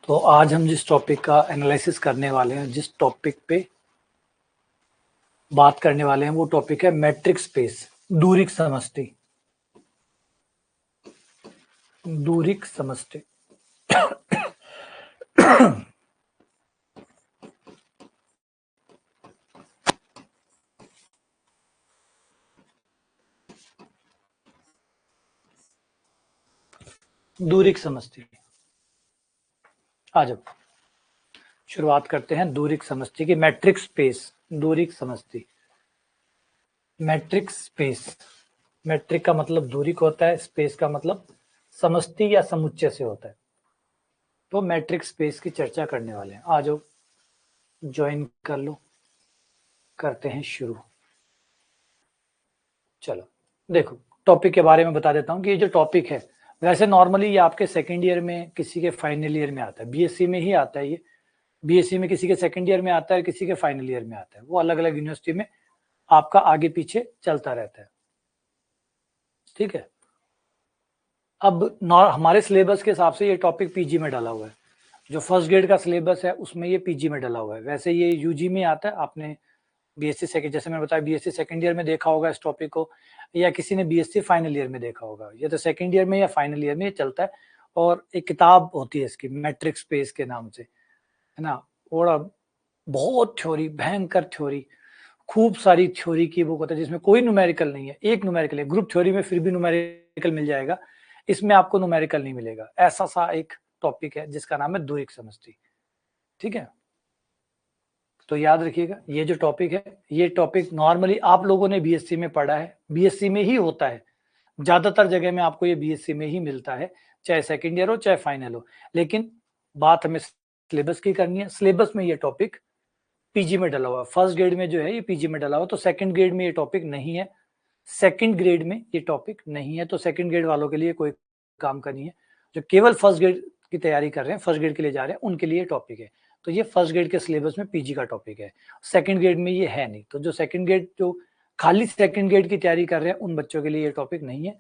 तो आज हम जिस टॉपिक का एनालिसिस करने वाले हैं, जिस टॉपिक पे बात करने वाले हैं, वो टॉपिक है मैट्रिक स्पेस, दूरिक समष्टि। दूरिक समष्टि। दूरिक समष्टि। आज शुरुआत करते हैं दूरिक समष्टि की। मैट्रिक स्पेस, दूरिक समष्टि। मैट्रिक स्पेस, मैट्रिक का मतलब दूरिक होता है, स्पेस का मतलब समष्टि या समुच्चय से होता है। तो मैट्रिक स्पेस की चर्चा करने वाले हैं। आ जाओ, ज्वाइन कर लो, करते हैं शुरू। चलो देखो, टॉपिक के बारे में बता देता हूँ कि ये जो टॉपिक है, वैसे नॉर्मली ये आपके सेकेंड ईयर में, किसी के फाइनल ईयर में आता है, बीएससी में ही आता है। ये बीएससी में किसी के सेकेंड ईयर में आता है, किसी के फाइनल ईयर में आता है। वो अलग अलग यूनिवर्सिटी में आपका आगे पीछे चलता रहता है, ठीक है। अब हमारे सिलेबस के हिसाब से ये टॉपिक पीजी में डाला हुआ है। जो फर्स्ट ग्रेड का सिलेबस है उसमें ये पीजी में डाला हुआ है। वैसे ये यूजी में आता है। आपने बीएससी सेकंड, जैसे मैंने बताया, बीएससी सेकंड ईयर में देखा होगा इस टॉपिक को, या किसी ने बीएससी फाइनल ईयर में देखा होगा। ये तो सेकंड ईयर में या फाइनल ईयर में ये चलता है। और एक किताब होती है इसकी, मैट्रिक स्पेस के नाम से, है ना। और बहुत थ्योरी, भयंकर थ्योरी, खूब सारी थ्योरी की बुक होता है, जिसमें कोई न्यूमेरिकल नहीं है। एक न्यूमेरिकल है, ग्रुप थ्योरी में फिर भी न्यूमेरिकल मिल जाएगा, इसमें आपको न्यूमेरिकल नहीं मिलेगा। ऐसा सा एक टॉपिक है जिसका नाम है दूरिक समष्टि, ठीक है। तो याद रखिएगा, ये जो टॉपिक है, ये टॉपिक नॉर्मली आप लोगों ने बीएससी में पढ़ा है, बीएससी में ही होता है। ज्यादातर जगह में आपको ये बीएससी में ही मिलता है, चाहे सेकंड ईयर हो चाहे फाइनल हो। लेकिन बात हमें सिलेबस की करनी है। सिलेबस में ये टॉपिक पीजी में डला हुआ है। फर्स्ट ग्रेड में जो है ये पीजी में डला हुआ, तो सेकंड ग्रेड में ये टॉपिक नहीं है। सेकंड ग्रेड में ये टॉपिक नहीं है, तो सेकंड ग्रेड वालों के लिए कोई काम का नहीं है। जो केवल फर्स्ट ग्रेड की तैयारी कर रहे हैं, फर्स्ट ग्रेड के लिए जा रहे हैं, उनके लिए टॉपिक है। तो ये फर्स्ट ग्रेड के सिलेबस में पीजी का टॉपिक है, सेकंड ग्रेड में ये है नहीं। तो जो सेकंड ग्रेड, जो खाली सेकंड ग्रेड की तैयारी कर रहे हैं, उन बच्चों के लिए ये टॉपिक नहीं है।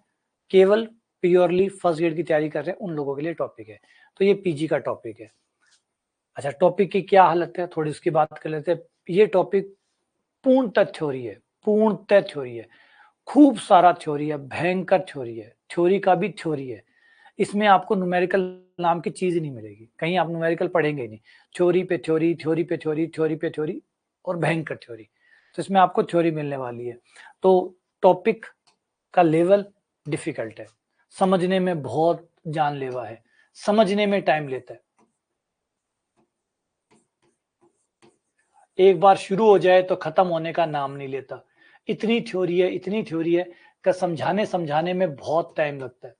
केवल प्योरली फर्स्ट ग्रेड की तैयारी कर रहे हैं, उन लोगों के लिए टॉपिक है। तो ये पीजी का टॉपिक है। अच्छा, टॉपिक की क्या हालत है, थोड़ी उसकी बात कर लेते हैं। ये टॉपिक पूर्णतः थ्योरी है, पूर्णतः थ्योरी है। खूब सारा थ्योरी है, भयंकर थ्योरी है, थ्योरी का भी थ्योरी है। इसमें आपको न्यूमेरिकल नाम की चीज ही नहीं मिलेगी, कहीं आप न्यूमेरिकल पढ़ेंगे ही नहीं। थ्योरी पे थ्योरी, थ्योरी पे थ्योरी, थ्योरी पे थ्योरी, और भयंकर थ्योरी। तो इसमें आपको थ्योरी मिलने वाली है। तो टॉपिक का लेवल डिफिकल्ट है, समझने में बहुत जानलेवा है, समझने में टाइम लेता है। एक बार शुरू हो जाए तो खत्म होने का नाम नहीं लेता। इतनी थ्योरी है, इतनी थ्योरी है कि समझाने में बहुत टाइम लगता है।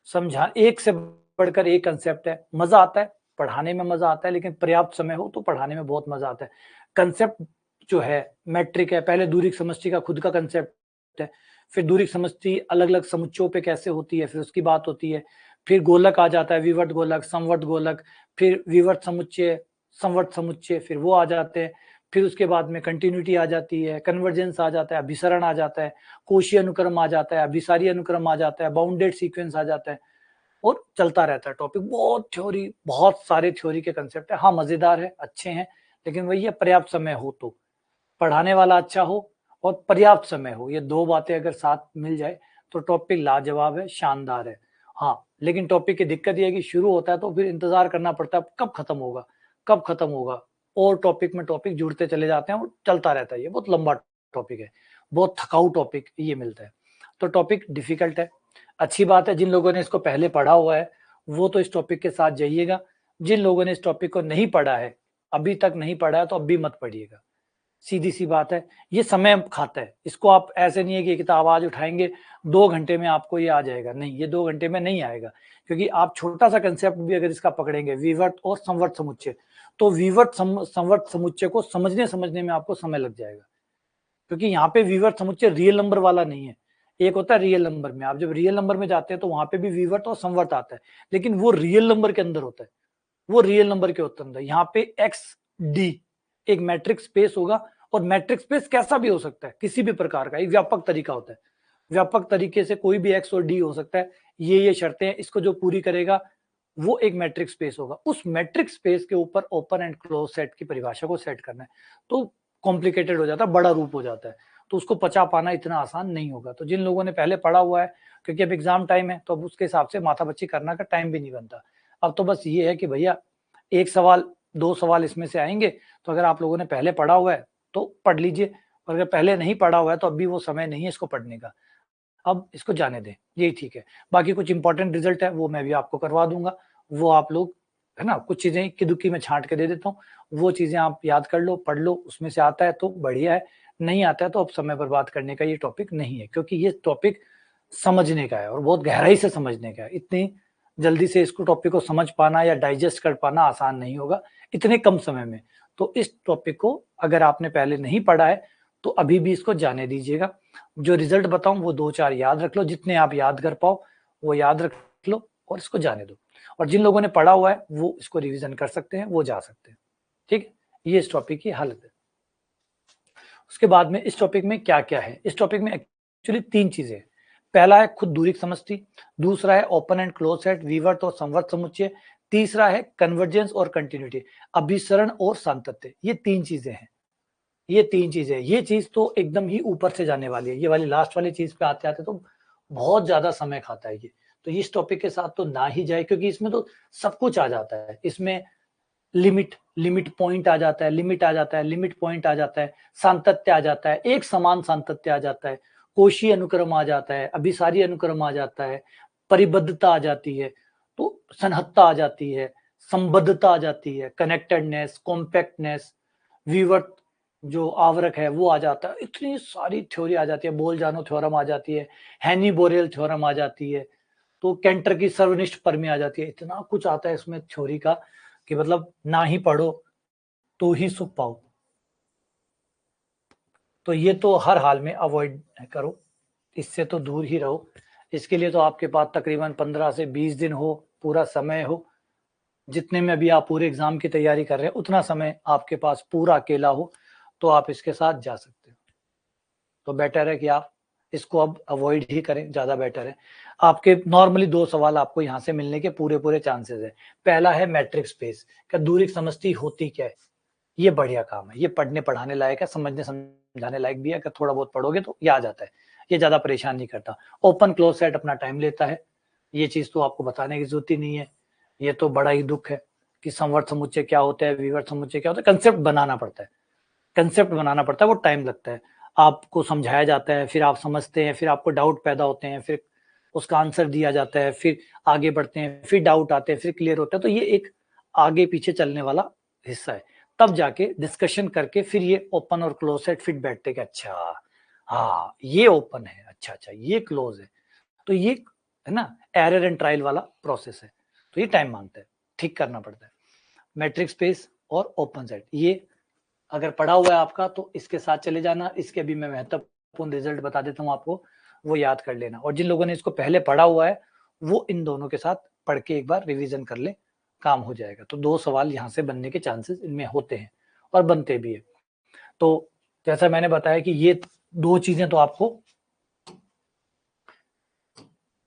समझा, एक से बढ़कर एक कंसेप्ट है। मजा आता है, पढ़ाने में मजा आता है, लेकिन पर्याप्त समय हो तो पढ़ाने में बहुत मजा आता है। कंसेप्ट जो है, मैट्रिक है, पहले दूरिक समष्टि का खुद का कंसेप्ट है, फिर दूरिक समष्टि अलग अलग समुच्चयों पे कैसे होती है, फिर उसकी बात होती है। फिर गोलक आ जाता है, विवर्त गोलक, समवर्त गोलक, फिर विवर्त समुच्चय, संवर्त समुच्चय, फिर वो आ जाते हैं। फिर उसके बाद में कंटिन्यूटी आ जाती है, कन्वर्जेंस आ जाता है, अभिसरण आ जाता है, कोशीय अनुक्रम आ जाता है, अभिसारी अनुक्रम आ जाता है, बाउंडेड सीक्वेंस आ जाता है, और चलता रहता है टॉपिक। बहुत थ्योरी, बहुत सारे थ्योरी के कंसेप्ट है। हाँ, मजेदार है, अच्छे हैं, लेकिन वही है, पर्याप्त समय हो तो, पढ़ाने वाला अच्छा हो और पर्याप्त समय हो, ये दो बातें अगर साथ मिल जाए तो टॉपिक लाजवाब है, शानदार है। हाँ, लेकिन टॉपिक की दिक्कत यह है कि शुरू होता है तो फिर इंतजार करना पड़ता है कब खत्म होगा, कब खत्म होगा। और टॉपिक में टॉपिक जुड़ते चले जाते हैं और चलता रहता है। ये बहुत लंबा टॉपिक है, बहुत थकाऊ टॉपिक ये मिलता है। तो टॉपिक डिफिकल्ट है। अच्छी बात है, जिन लोगों ने इसको पहले पढ़ा हुआ है वो तो इस टॉपिक के साथ जाइएगा। जिन लोगों ने इस टॉपिक को नहीं पढ़ा है, अभी तक नहीं पढ़ा है, तो अब भी मत पढ़िएगा। सीधी सी बात है, ये समय खाता है। इसको आप ऐसे नहीं है कि किताब आज उठाएंगे 2 घंटे में आपको ये आ जाएगा, नहीं, ये 2 घंटे में नहीं आएगा। क्योंकि आप छोटा सा कंसेप्ट भी अगर इसका पकड़ेंगे, विवर्त और संवर्त समुच्चय, तो विवर्त संवर्त समुच्चय को समझने में आपको समय लग जाएगा। क्योंकि यहाँ पे विवर्त समुच्चय रियल नंबर वाला नहीं है। एक होता है रियल नंबर में, आप जब रियल नंबर में जाते हैं तो वहां पे भी विवर्त और संवर्त आता है, लेकिन वो रियल नंबर के अंदर होता है, वो रियल नंबर के अंदर। यहाँ पे एक्स डी एक मैट्रिक स्पेस होगा, और मैट्रिक स्पेस कैसा भी हो सकता है, किसी भी प्रकार का, एक व्यापक तरीका होता है। व्यापक तरीके से कोई भी एक्स और डी हो सकता है। ये शर्तें हैं, इसको जो पूरी करेगा वो एक मैट्रिक स्पेस होगा। उस मैट्रिक स्पेस के ऊपर ओपन एंड क्लोज सेट की परिभाषा को सेट करना है तो कॉम्प्लिकेटेड हो जाता है, बड़ा रूप हो जाता है, तो उसको पचा पाना इतना आसान नहीं होगा। तो जिन लोगों ने पहले पढ़ा हुआ है, क्योंकि अब एग्जाम टाइम है तो अब उसके हिसाब से माथापच्ची करना का टाइम भी नहीं बनता। अब तो बस ये है कि भैया एक सवाल 2 सवाल इसमें से आएंगे, तो अगर आप लोगों ने पहले पढ़ा हुआ है तो पढ़ लीजिए, और अगर पहले नहीं पढ़ा हुआ है तो अभी वो समय नहीं है इसको पढ़ने का, अब इसको जाने दें, यही ठीक है। बाकी कुछ इंपॉर्टेंट रिजल्ट है वो मैं भी आपको करवा दूंगा, वो आप लोग है ना, कुछ चीजें इक्की दुक्की में छांट के दे देता हूँ, वो चीजें आप याद कर लो, पढ़ लो, उसमें से आता है तो बढ़िया है, नहीं आता है तो अब समय बर्बाद करने का ये टॉपिक नहीं है, क्योंकि ये टॉपिक समझने का है और बहुत गहराई से समझने का है। इतनी जल्दी से इसको टॉपिक को समझ पाना या डाइजेस्ट कर पाना आसान नहीं होगा इतने कम समय में। तो इस टॉपिक को अगर आपने पहले नहीं पढ़ा है तो अभी भी इसको जाने दीजिएगा। जो रिजल्ट बताऊं वो 2-4 याद रख लो, जितने आप याद कर पाओ वो याद रख लो और इसको जाने दो। और जिन लोगों ने पढ़ा हुआ है वो इसको रिवीजन कर सकते हैं, वो जा सकते हैं। ठीक है, ये इस टॉपिक की हालत है। उसके बाद में इस टॉपिक में क्या क्या है, इस टॉपिक में एक्चुअली 3 चीजें हैं। पहला है खुद दूरी समष्टि, दूसरा है ओपन एंड क्लोज सेट, विवर्त और संवर्त समुच्चय, तीसरा है कन्वर्जेंस और कंटिन्यूटी, अभिसरण और सातत्य। ये 3 चीजें हैं, ये 3 चीजें। ये चीज तो एकदम ही ऊपर से जाने वाली है, ये वाली लास्ट वाली चीज पे आते आते तो बहुत ज्यादा समय खाता है ये, तो इस टॉपिक के साथ तो ना ही जाए, क्योंकि इसमें तो सब कुछ आ जाता है। इसमें लिमिट पॉइंट आ जाता है, लिमिट आ जाता है, लिमिट पॉइंट आ जाता है, सातत्य आ जाता है, एक समान सातत्य आ जाता है, कोशीय अनुक्रम आ जाता है, अभिसारी अनुक्रम आ जाता है, परिबद्धता आ जाती है, तो सन्हत्ता आ जाती है, संबद्धता आ जाती है, कनेक्टेडनेस, कॉम्पैक्टनेस, विवर्त जो आवरक है वो आ जाता है। इतनी सारी थ्योरी आ जाती है, बोल-जानो थ्योरम आ जाती है, हैनी-बोरेल थ्योरम आ जाती है, तो कैंटर की सर्वनिष्ठ प्रमेय आ जाती है। इतना कुछ आता है इसमें थ्योरी का कि मतलब ना ही पढ़ो तो ही सुख पाओ। तो ये तो हर हाल में अवॉइड करो, इससे तो दूर ही रहो। इसके लिए तो आपके पास तकरीबन 15 से 20 दिन हो, पूरा समय हो, जितने में अभी आप पूरे एग्जाम की तैयारी कर रहे हैं उतना समय आपके पास पूरा अकेला हो, तो आप इसके साथ जा सकते हो। तो बेटर है कि आप इसको अब अवॉइड ही करें, ज्यादा बेटर है। आपके नॉर्मली 2 सवाल आपको यहाँ से मिलने के पूरे चांसेस है। पहला है मैट्रिक स्पेस, क्या दूरी समष्टि होती क्या है, ये बढ़िया काम है, ये पढ़ने पढ़ाने लायक है, समझने समझाने लायक भी है। अगर थोड़ा बहुत पढ़ोगे तो ये आ जाता है, ये ज्यादा परेशान नहीं करता। ओपन क्लोज सेट अपना टाइम लेता है, ये चीज तो आपको बताने की जरूरत ही नहीं है। ये तो बड़ा ही दुख है कि संवर्त समुच्चय क्या होता है, विवर्त समुच्चय क्या होता है, कंसेप्ट बनाना पड़ता है, कंसेप्ट बनाना पड़ता है, वो टाइम लगता है। आपको समझाया जाता है, फिर आप समझते हैं, फिर आपको डाउट पैदा होते हैं, फिर उसका आंसर दिया जाता है, फिर आगे बढ़ते हैं, फिर डाउट आते हैं, फिर क्लियर होता है। तो ये एक आगे पीछे चलने वाला हिस्सा है। तब जाके डिस्कशन करके फिर ये ओपन और क्लोज सेट फिट बैठते कि अच्छा हाँ ये ओपन है, अच्छा अच्छा ये क्लोज है। तो ये है ना एरर एंड ट्रायल वाला प्रोसेस है, तो ये टाइम मांगता है, ठीक करना पड़ता है। मैट्रिक स्पेस और ओपन सेट ये अगर पढ़ा हुआ है आपका तो इसके साथ चले जाना। इसके भी मैं महत्वपूर्ण रिजल्ट बता देता हूँ आपको, वो याद कर लेना। और जिन लोगों ने इसको पहले पढ़ा हुआ है वो इन दोनों के साथ पढ़ के एक बार रिवीजन कर ले, काम हो जाएगा। तो 2 सवाल यहाँ से बनने के चांसेस इनमें होते हैं और बनते भी है। तो जैसा मैंने बताया कि ये 2 चीजें तो आपको,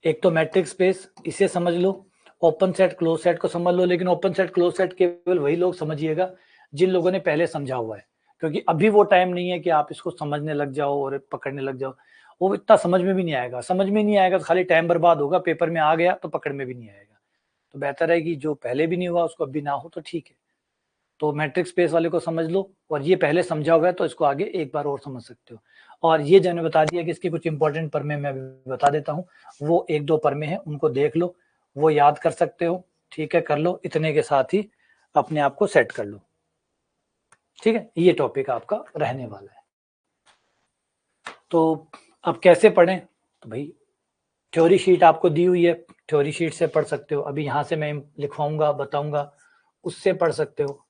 एक तो मैट्रिक स्पेस इसे समझ लो, ओपन सेट क्लोज सेट को समझ लो। लेकिन ओपन सेट क्लोज सेट केवल वही लोग समझिएगा जिन लोगों ने पहले समझा हुआ है, क्योंकि अभी वो टाइम नहीं है कि आप इसको समझने लग जाओ और पकड़ने लग जाओ। वो इतना समझ में भी नहीं आएगा, समझ में नहीं आएगा तो खाली टाइम बर्बाद होगा, पेपर में आ गया तो पकड़ में भी नहीं आएगा। तो बेहतर है कि जो पहले भी नहीं हुआ उसको अभी ना हो तो ठीक है। तो मैट्रिक स्पेस वाले को समझ लो, और ये पहले समझा हुआ है तो इसको आगे एक बार और समझ सकते हो। और ये जो मैंने बता दिया कि इसके कुछ इंपॉर्टेंट प्रमेय मैं बता देता हूँ, वो 1-2 प्रमेय है, उनको देख लो, वो याद कर सकते हो। ठीक है, कर लो, इतने के साथ ही अपने आप को सेट कर लो। ठीक है, ये टॉपिक आपका रहने वाला है। तो अब कैसे पढ़ें, तो भाई थ्योरी शीट आपको दी हुई है, थ्योरी शीट से पढ़ सकते हो। अभी यहाँ से मैं लिखवाऊंगा बताऊंगा, उससे पढ़ सकते हो।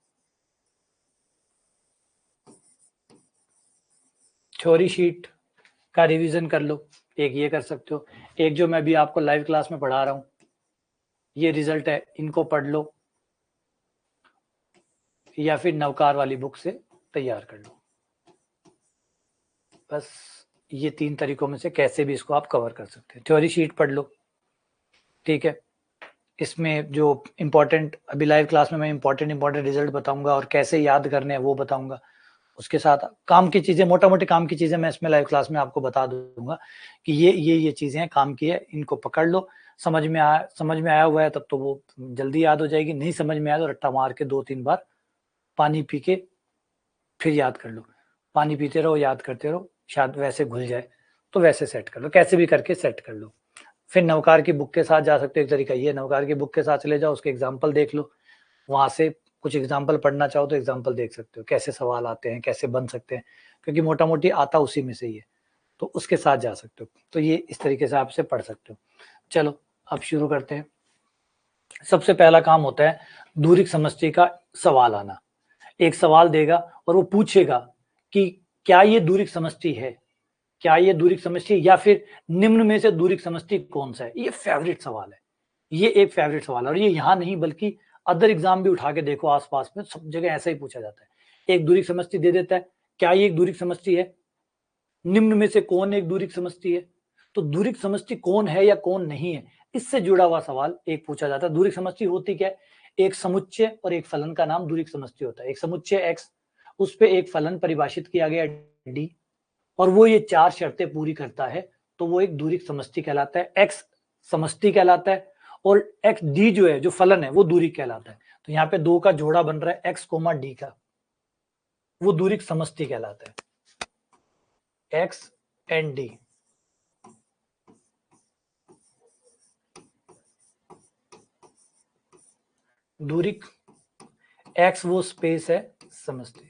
थ्योरी शीट का रिवीजन कर लो, एक ये कर सकते हो। एक जो मैं अभी आपको लाइव क्लास में पढ़ा रहा हूँ, ये रिजल्ट है, इनको पढ़ लो, या फिर नवकार वाली बुक से तैयार कर लो। बस ये 3 तरीकों में से कैसे भी इसको आप कवर कर सकते हैं। थ्योरी शीट पढ़ लो, ठीक है, इसमें जो इम्पोर्टेंट, अभी लाइव क्लास में मैं इम्पोर्टेंट रिजल्ट बताऊंगा और कैसे याद करने हैं वो बताऊंगा। उसके साथ काम की चीजें, मोटा मोटी काम की चीजें मैं इसमें लाइव क्लास में आपको बता दूंगा कि ये चीजें हैं, काम की है, इनको पकड़ लो। समझ में आया हुआ है तब तो वो जल्दी याद हो जाएगी, नहीं समझ में आया तो रट्टा मार के 2-3 बार पानी पी के फिर याद कर लो। पानी पीते रहो, याद करते रहो, शायद वैसे घुल जाए तो वैसे सेट कर लो, कैसे भी करके सेट कर लो। फिर नवकार की बुक के साथ जा सकते हो, एक तरीका ये, नवकार की बुक के साथ चले जाओ, उसके एग्जाम्पल देख लो, वहां से कुछ एग्जाम्पल पढ़ना चाहो तो एग्जाम्पल देख सकते हो, कैसे सवाल आते हैं, कैसे बन सकते हैं, क्योंकि मोटा मोटी आता उसी में से ही है, तो उसके साथ जा सकते हो। तो ये इस तरीके से आपसे पढ़ सकते हो। चलो अब शुरू करते हैं। सबसे पहला काम होता है दूरिक समष्टि का सवाल आना। एक सवाल देगा और वो पूछेगा कि क्या ये दूरिक समष्टि है, क्या ये दूरिक समष्टि या फिर निम्न में से दूरिक समष्टि कौन सा है। ये फेवरेट सवाल है, ये एक फेवरेट सवाल है, और ये यहाँ नहीं बल्कि अदर एग्जाम भी उठा के देखो, आसपास में सब जगह ऐसा ही पूछा जाता है। एक दूरिक समष्टि दे देता है, क्या ये एक दूरिक समष्टि है, निम्न में से कौन एक दूरिक समष्टि है। तो दूरिक समष्टि कौन है या कौन नहीं है, इससे जुड़ा हुआ सवाल एक पूछा जाता है। दूरिक समष्टि होती क्या है, एक समुच्चय और एक फलन का नाम दूरिक समष्टि होता है। एक समुच्चय x, उस पे एक फलन परिभाषित किया गया d, और वो ये 4 शर्तें पूरी करता है, तो वो एक दूरिक समष्टि कहलाता है। x समष्टि कहलाता है और x d जो है, जो फलन है, वो दूरिक कहलाता है। तो यहाँ पे 2 का जोड़ा बन रहा है x, d का, वो दूरिक समष्टि कहलाता है, x एंड d। दूरिक x वो स्पेस है, समष्टि।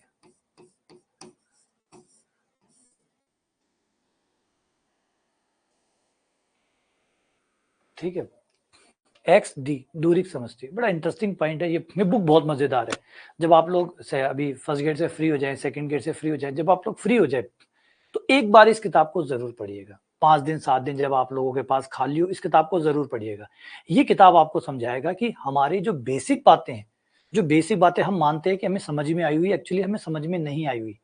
ठीक है, एक्स डी दूरिक समष्टि। बड़ा इंटरेस्टिंग पॉइंट है ये बुक बहुत मजेदार है। जब आप लोग से अभी फर्स्ट गेट से फ्री हो जाए, सेकंड गेट से फ्री हो जाए, जब आप लोग फ्री हो जाए तो एक बार इस किताब को जरूर पढ़िएगा। 5 दिन 7 दिन जब आप लोगों के पास खाली हो, इस किताब को जरूर पढ़िएगा। ये किताब आपको समझाएगा कि हमारी जो बेसिक बातें हैं, जो बेसिक बातें हम मानते हैं कि हमें समझ में आई हुई, एक्चुअली हमें समझ में नहीं आई हुई।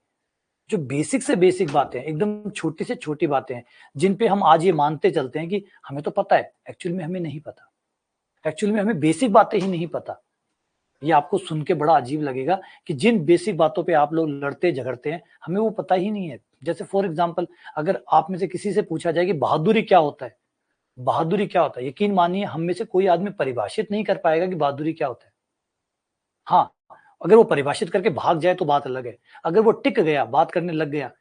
जो बेसिक से बेसिक बातें हैं, एकदम छोटी से छोटी बातें हैं, जिन पे हम आज ये मानते चलते हैं कि हमें तो पता है, एक्चुअली में हमें नहीं पता। एक्चुअली में हमें बेसिक बातें ही नहीं पता। ये आपको सुन के बड़ा अजीब लगेगा कि जिन बेसिक बातों पे आप लोग लड़ते झगड़ते हैं, हमें वो पता ही नहीं है। जैसे फॉर एग्जांपल, अगर आप में से किसी से पूछा जाए कि बहादुरी क्या होता है, बहादुरी क्या होता है, यकीन मानिए हम में से कोई आदमी परिभाषित नहीं कर पाएगा कि बहादुरी क्या होता है। हाँ, अगर वो परिभाषित करके भाग जाए तो बात अलग है। अगर वो टिक गया, बात करने लग गया,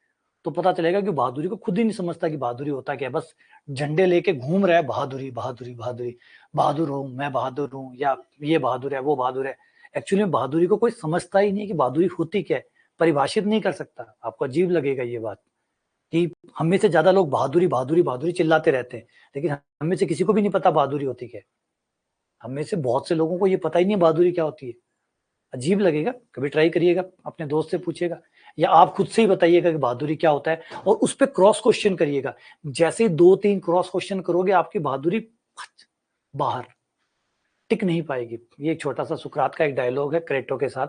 तो पता चलेगा कि बहादुरी को खुद ही नहीं समझता कि बहादुरी होता क्या है। बस झंडे लेके घूम रहा है, बहादुरी बहादुरी बहादुरी, बहादुर हूँ मैं, बहादुर हूँ, या ये बहादुर है, वो बहादुर है। एक्चुअली में बहादुरी को कोई समझता ही नहीं है कि बहादुरी होती क्या है, परिभाषित नहीं कर सकता। आपको अजीब लगेगा ये बात कि हम में से ज्यादा लोग बहादुरी बहादुरी बहादुरी चिल्लाते रहते हैं, लेकिन हम में से किसी को भी नहीं पता बहादुरी होती क्या है। हम में से बहुत से लोगों को ये पता ही नहीं बहादुरी क्या होती है। अजीब लगेगा, कभी ट्राई करिएगा, अपने दोस्त से पूछिएगा या आप खुद से ही बताइएगा कि बहादुरी क्या होता है, और उस पर क्रॉस क्वेश्चन करिएगा। जैसे ही 2-3 क्रॉस क्वेश्चन करोगे, आपकी बहादुरी बाहर टिक नहीं पाएगी। ये एक छोटा सा सुकरात का एक डायलॉग है क्रेटो के साथ,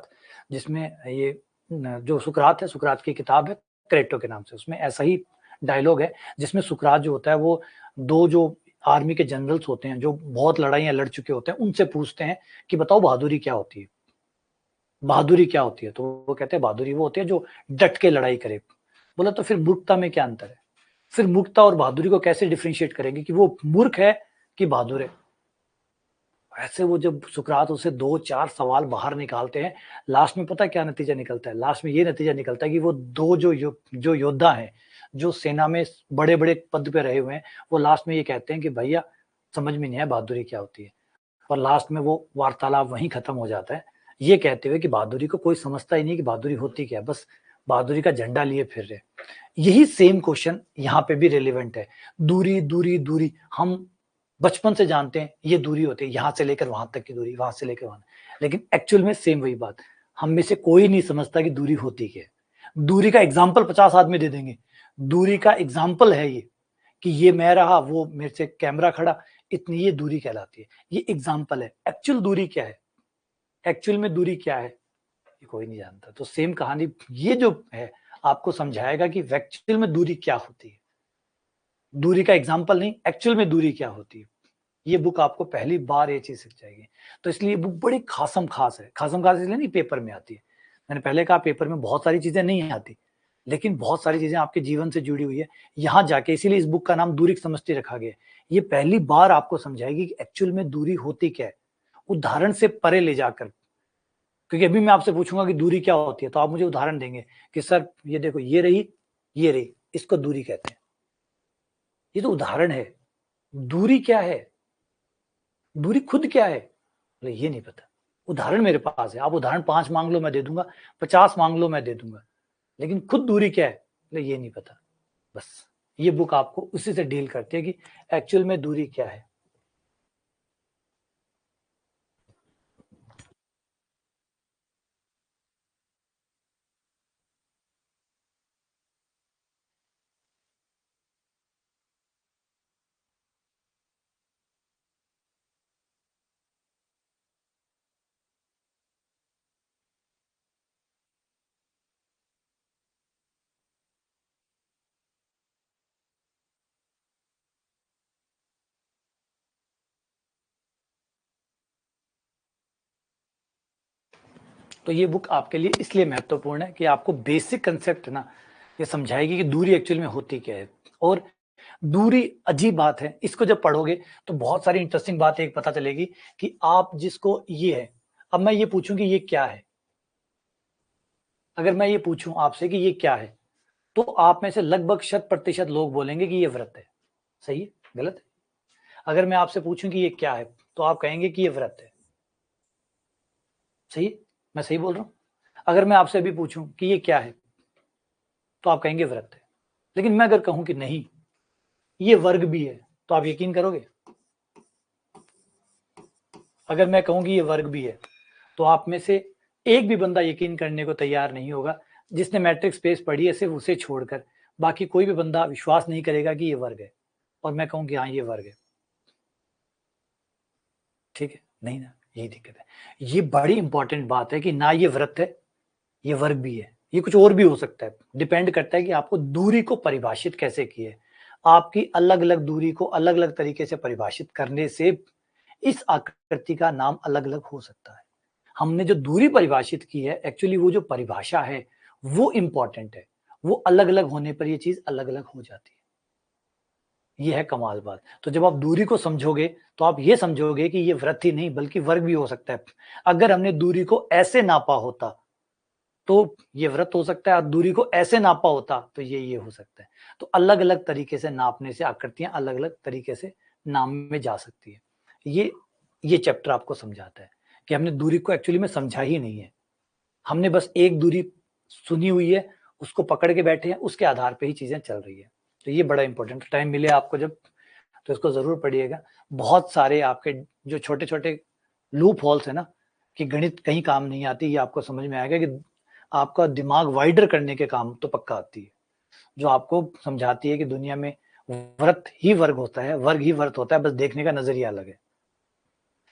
जिसमें ये जो सुकरात है, सुकरात की किताब है क्रेटो के नाम से, उसमें ऐसा ही डायलॉग है, जिसमें सुकरात जो होता है वो 2 जो आर्मी के जनरल्स होते हैं, जो बहुत लड़ाइयां लड़ चुके होते हैं, उनसे पूछते हैं कि बताओ बहादुरी क्या होती है, बहादुरी क्या होती है। तो वो कहते हैं बहादुरी वो होती है जो डट के लड़ाई करे। बोला तो फिर मूर्खता में क्या अंतर है, फिर मूर्खता और बहादुरी को कैसे डिफरेंशिएट करेंगे कि वो मूर्ख है कि बहादुर है। ऐसे वो जब सुकरात उसे 2-4 सवाल बाहर निकालते हैं, लास्ट में पता क्या नतीजा निकलता है, लास्ट में ये नतीजा निकलता है कि वो 2 जो योद्धा हैं, जो सेना में बड़े बड़े पद पे रहे हुए हैं, वो लास्ट में ये कहते हैं कि भैया समझ में नहीं है बहादुरी क्या होती है, और लास्ट में वो वार्तालाप वहीं खत्म हो जाता है, ये कहते हुए कि बहादुरी को कोई समझता ही नहीं कि बहादुरी होती क्या है, बस बहादुरी का झंडा लिए फिर रहे। यही सेम क्वेश्चन यहाँ पे भी रेलिवेंट है। दूरी दूरी दूरी, हम बचपन से जानते हैं ये दूरी होती है, यहाँ से लेकर वहां तक की दूरी, वहां से लेकर वहां, लेकिन एक्चुअल में सेम वही बात। हम में से कोई नहीं समझता कि दूरी होती क्या है। दूरी का एग्जाम्पल 50 आदमी दे देंगे, दूरी का एग्जाम्पल है ये कि ये मैं रहा, वो मेरे से कैमरा खड़ा, इतनी ये दूरी कहलाती है। ये एग्जाम्पल है, एक्चुअल दूरी क्या है, एक्चुअल में दूरी क्या है, ये कोई नहीं जानता। तो सेम कहानी ये जो है आपको समझाएगा कि एक्चुअल में दूरी क्या होती है। दूरी का एग्जाम्पल नहीं, एक्चुअल में दूरी क्या होती है, ये बुक आपको पहली बार ये चीज सिखाएगी। तो इसलिए ये बुक बड़ी खासम खास है। खासम खास इसलिए नहीं पेपर में आती है, मैंने पहले कहा पेपर में बहुत सारी चीजें नहीं आती, लेकिन बहुत सारी चीजें आपके जीवन से जुड़ी हुई है यहाँ जाके, इसीलिए इस बुक का नाम दूरी समष्टि रखा गया है। ये पहली बार आपको समझाएगी कि एक्चुअल में दूरी होती क्या है, उदाहरण से परे ले जाकर। क्योंकि अभी मैं आपसे पूछूंगा कि दूरी क्या होती है, तो आप मुझे उदाहरण देंगे कि सर ये देखो ये रही, इसको दूरी कहते हैं। ये तो उदाहरण है, दूरी क्या है, दूरी खुद क्या है, बोले ये नहीं पता। उदाहरण मेरे पास है, आप उदाहरण 5 मांग लो मैं दे दूंगा, 50 मांग लो मैं दे दूंगा, लेकिन खुद दूरी क्या है, बोले ये नहीं पता। बस ये बुक आपको उसी से डील करती है कि एक्चुअल में दूरी क्या है। तो ये बुक आपके लिए इसलिए महत्वपूर्ण है कि आपको बेसिक कंसेप्ट ना ये समझाएगी कि दूरी एक्चुअल में होती क्या है। और दूरी अजीब बात है, इसको जब पढ़ोगे तो बहुत सारी इंटरेस्टिंग बात एक पता चलेगी कि आप जिसको ये है, अब मैं ये पूछूं कि ये क्या है, अगर मैं ये पूछूं आपसे कि ये क्या है, तो आप में से लगभग 100% लोग बोलेंगे कि ये व्रत है। सही है, गलत है? अगर मैं आपसे पूछूं कि ये क्या है, तो आप कहेंगे कि ये व्रत है। सही है, मैं सही बोल रहा हूं? अगर मैं आपसे अभी पूछूं कि ये क्या है, तो आप कहेंगे व्रत है। लेकिन मैं अगर कहूं कि नहीं ये वर्ग भी है, तो आप यकीन करोगे? अगर मैं कहूं कि ये वर्ग भी है, तो आप में से एक भी बंदा यकीन करने को तैयार नहीं होगा, जिसने मैट्रिक स्पेस पढ़ी है सिर्फ उसे छोड़कर। बाकी कोई भी बंदा विश्वास नहीं करेगा कि ये वर्ग है, और मैं कहूं कि हाँ ये वर्ग है। ठीक है, नहीं ना, यही दिक्कत है। ये बड़ी इंपॉर्टेंट बात है कि ना ये व्रत है, ये वर्ग भी है, ये कुछ और भी हो सकता है। डिपेंड करता है कि आपको दूरी को परिभाषित कैसे किए। आपकी अलग अलग दूरी को अलग अलग तरीके से परिभाषित करने से इस आकृति का नाम अलग अलग हो सकता है। हमने जो दूरी परिभाषित की है, एक्चुअली वो जो परिभाषा है वो इंपॉर्टेंट है, वो अलग अलग होने पर ये चीज अलग अलग हो जाती है। ये है कमाल बात। तो जब आप दूरी को समझोगे तो आप ये समझोगे कि ये वृत्त ही नहीं बल्कि वर्ग भी हो सकता है। अगर हमने दूरी को ऐसे नापा होता तो ये वृत्त हो सकता है, और दूरी को ऐसे नापा होता तो ये हो सकता है। तो अलग अलग तरीके से नापने से आकृतियां अलग अलग तरीके से नाम में जा सकती है। ये चैप्टर आपको समझाता है कि हमने दूरी को एक्चुअली में समझा ही नहीं है, हमने बस एक दूरी सुनी हुई है, उसको पकड़ के बैठे हैं, उसके आधार पे ही चीजें चल रही है। तो ये बड़ा इंपॉर्टेंट, टाइम मिले आपको जब तो इसको जरूर पढ़िएगा। बहुत सारे आपके जो छोटे छोटे लूप होल्स है ना, कि गणित कहीं काम नहीं आती, ये आपको समझ में आएगा कि आपका दिमाग वाइडर करने के काम तो पक्का आती है, जो आपको समझाती है कि दुनिया में वर्त ही वर्ग होता है, वर्ग ही वर्त होता है, बस देखने का नजरिया अलग है।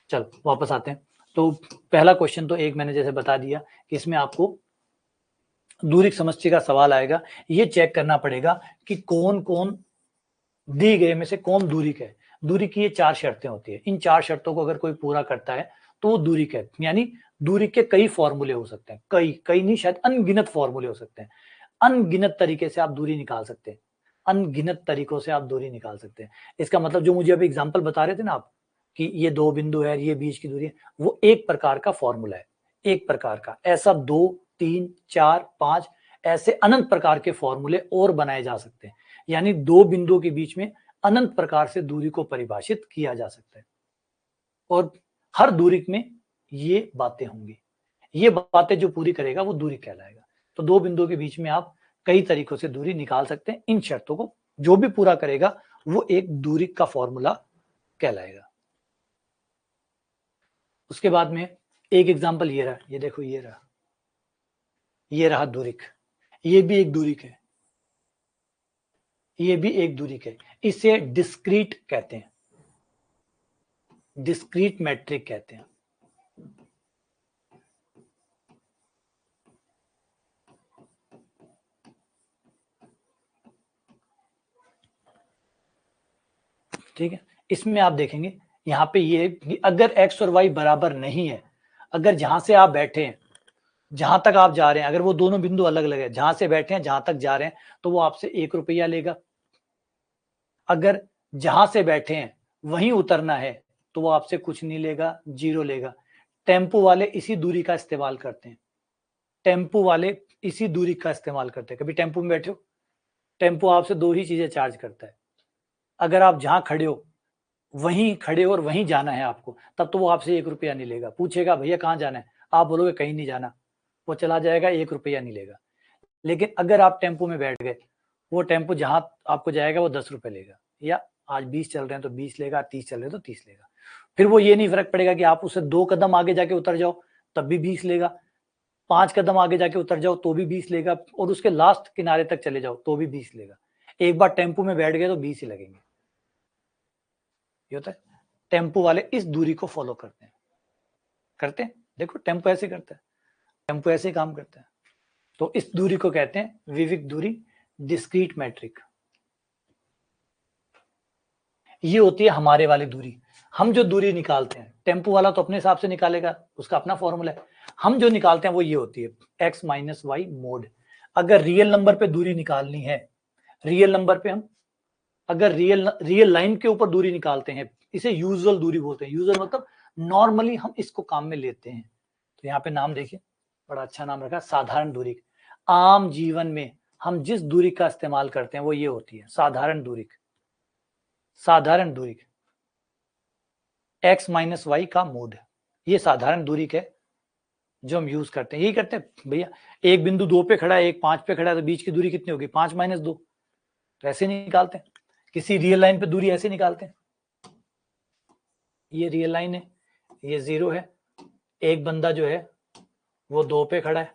चलो वापस आते हैं। तो पहला क्वेश्चन तो एक मैंने जैसे बता दिया कि इसमें आपको दूरी समष्टि का सवाल आएगा, ये चेक करना पड़ेगा कि कौन कौन दी गए में से कौन दूरी का है। दूरी की ये 4 शर्तें होती है, इन 4 शर्तों को अगर कोई पूरा करता है तो वो दूरी का है। यानी दूरी के कई फॉर्मूले हो सकते हैं, कई नहीं, शायद अनगिनत फॉर्मूले हो सकते हैं। अनगिनत तरीके से आप दूरी निकाल सकते हैं, अनगिनत तरीकों से आप दूरी निकाल सकते हैं। इसका मतलब जो मुझे अभी एग्जाम्पल बता रहे थे ना आप, कि ये 2 बिंदु है, ये बीच की दूरी है, वो एक प्रकार का फॉर्मूला है, एक प्रकार का। ऐसा 2, 3, 4, 5 ऐसे अनंत प्रकार के फॉर्मूले और बनाए जा सकते हैं। यानी 2 बिंदुओं के बीच में अनंत प्रकार से दूरी को परिभाषित किया जा सकता है, और हर दूरी में ये बातें होंगी। ये बातें जो पूरी करेगा वो दूरी कहलाएगा। तो 2 बिंदुओं के बीच में आप कई तरीकों से दूरी निकाल सकते हैं, इन शर्तों को जो भी पूरा करेगा वो एक दूरी का फॉर्मूला कहलाएगा। उसके बाद में एक एग्जांपल ये रहा, ये देखो ये रहा दूरिक, ये भी एक दूरिक है, ये भी एक दूरिक है। इसे डिस्क्रीट कहते हैं, डिस्क्रीट मैट्रिक कहते हैं। ठीक है, इसमें आप देखेंगे यहाँ पे ये कि अगर x और y बराबर नहीं है, अगर जहां से आप बैठे हैं जहां तक आप जा रहे हैं, अगर वो दोनों बिंदु अलग अलग है, जहां से बैठे हैं जहां तक जा रहे हैं, तो वो आपसे 1 रुपया लेगा। अगर जहां से बैठे हैं वहीं उतरना है तो वो आपसे कुछ नहीं लेगा, 0 लेगा। टेम्पो वाले इसी दूरी का इस्तेमाल करते हैं, टेम्पो वाले इसी दूरी का इस्तेमाल करते हैं। कभी टेम्पो में बैठे हो? टेम्पो आपसे 2 ही चीजें चार्ज करता है। अगर आप जहां खड़े हो वहीं खड़े हो और वहीं जाना है आपको, तब तो वो आपसे 1 रुपया नहीं लेगा। पूछेगा भैया कहाँ जाना है, आप बोलोगे कहीं नहीं जाना, वो चला जाएगा, 1 रुपया नहीं लेगा। लेकिन अगर आप टेम्पो में बैठ गए, वो टेम्पो जहां आपको जाएगा वो 10 रुपए लेगा, या आज 20 चल रहे हैं तो 20 लेगा, 30 चल रहे हैं तो 30 लेगा। फिर वो ये नहीं फर्क पड़ेगा कि आप उससे 2 कदम आगे जाके उतर जाओ तब भी 20 लेगा, 5 कदम आगे जाके उतर जाओ तो भी 20 लेगा, और उसके लास्ट किनारे तक चले जाओ तो भी 20 लेगा। एक बार टेम्पो में बैठ गए तो 20 ही लगेंगे। ये होता है। टेम्पो वाले इस दूरी को फॉलो करते हैं। देखो टेम्पो ऐसे करता है, टेम्पो ऐसे काम करता है। तो इस दूरी को कहते हैं विविक्त दूरी, डिस्क्रीट मैट्रिक। ये होती है हमारे वाली दूरी। हम जो दूरी निकालते हैं, टेम्पो वाला तो अपने हिसाब से निकालेगा, उसका अपना फॉर्मूला है। हम जो निकालते हैं वो ये होती है x माइनस वाई मोड। अगर रियल नंबर पे दूरी निकालनी है, रियल नंबर पे हम अगर रियल लाइन के ऊपर दूरी निकालते हैं, इसे यूजुअल दूरी बोलते हैं। यूजुअल मतलब नॉर्मली हम इसको काम में लेते हैं। तो यहाँ पे नाम देखिए, बड़ा अच्छा नाम रखा, साधारण दूरी। आम जीवन में हम जिस दूरी का इस्तेमाल करते हैं वो ये होती है साधारण दूरी। साधारण दूरी x माइनस वाई का मोड है, ये साधारण दूरी है जो हम यूज करते हैं। यही करते हैं भैया, एक बिंदु 2 पे खड़ा है, एक 5 पे खड़ा है, तो बीच की दूरी कितनी होगी? 5 माइनस 2। तो ऐसे निकालते हैं। किसी रियल लाइन पे दूरी ऐसे निकालते हैं। ये रियल लाइन है, ये 0 है, एक बंदा जो है वो 2 पे खड़ा है,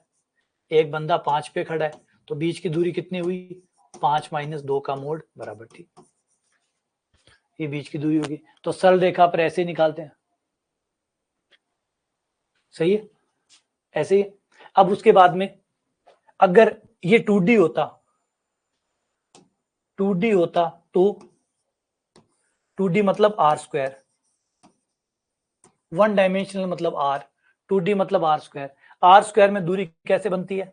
एक बंदा 5 पे खड़ा है, तो बीच की दूरी कितनी हुई? 5 माइनस 2 का मोड बराबर थी, ये बीच की दूरी होगी। तो सरल रेखा पर ऐसे निकालते हैं। सही है, ऐसे ही। अब उसके बाद में अगर ये 2D होता, 2D होता तो 2D मतलब आर स्क्वायर, 1 डायमेंशनल मतलब आर, 2D मतलब आर स्क्वायर। आर स्क्वायर में दूरी कैसे बनती है?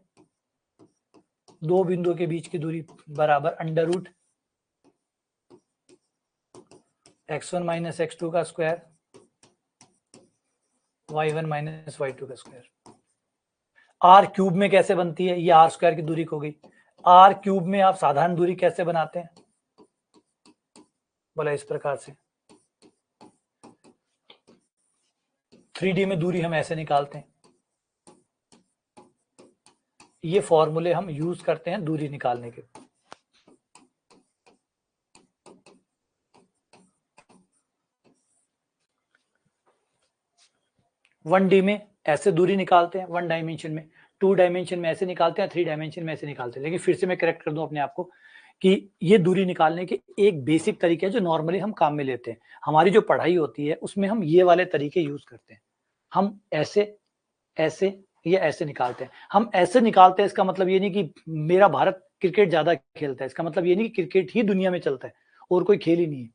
दो बिंदुओं के बीच की दूरी बराबर under root x1 minus x2 का स्क्वायर, y1 माइनस y2 का स्क्वायर। आर क्यूब में कैसे बनती है? ये आर स्क्वायर की दूरी हो गई। आर क्यूब में आप साधारण दूरी कैसे बनाते हैं? बोला इस प्रकार से। 3D में दूरी हम ऐसे निकालते हैं। ये फॉर्मूले हम यूज करते हैं दूरी निकालने के। वन डी में ऐसे दूरी निकालते हैं, 1 डायमेंशन में, 2 डायमेंशन में ऐसे निकालते हैं, 3 डायमेंशन में ऐसे निकालते हैं। लेकिन फिर से मैं करेक्ट कर दूं अपने आप को कि ये दूरी निकालने के एक बेसिक तरीके है जो नॉर्मली हम काम में लेते हैं। हमारी जो पढ़ाई होती है उसमें हम ये वाले तरीके यूज करते हैं। हम ऐसे ऐसे या ऐसे निकालते हैं। हम ऐसे निकालते हैं, इसका मतलब ये नहीं कि मेरा भारत क्रिकेट ज्यादा खेलता है, इसका मतलब ये नहीं कि क्रिकेट ही दुनिया में चलता है और कोई खेल ही नहीं है।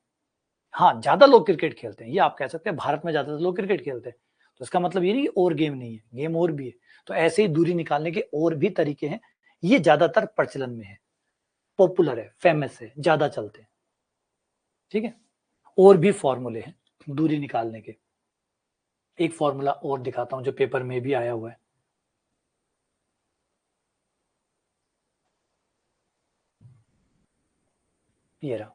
हाँ, ज्यादा लोग क्रिकेट खेलते हैं, ये आप कह सकते हैं, भारत में ज्यादा लोग क्रिकेट खेलते हैं, तो इसका मतलब ये नहीं कि और गेम नहीं है, गेम और भी है। तो ऐसे ही दूरी निकालने के और भी तरीके हैं, ये ज्यादातर प्रचलन में है, पॉपुलर है, फेमस है, ज्यादा चलते हैं। ठीक है, और भी फॉर्मूले हैं दूरी निकालने के। एक फॉर्मूला और दिखाता हूं जो पेपर में भी आया हुआ है। ये रहा,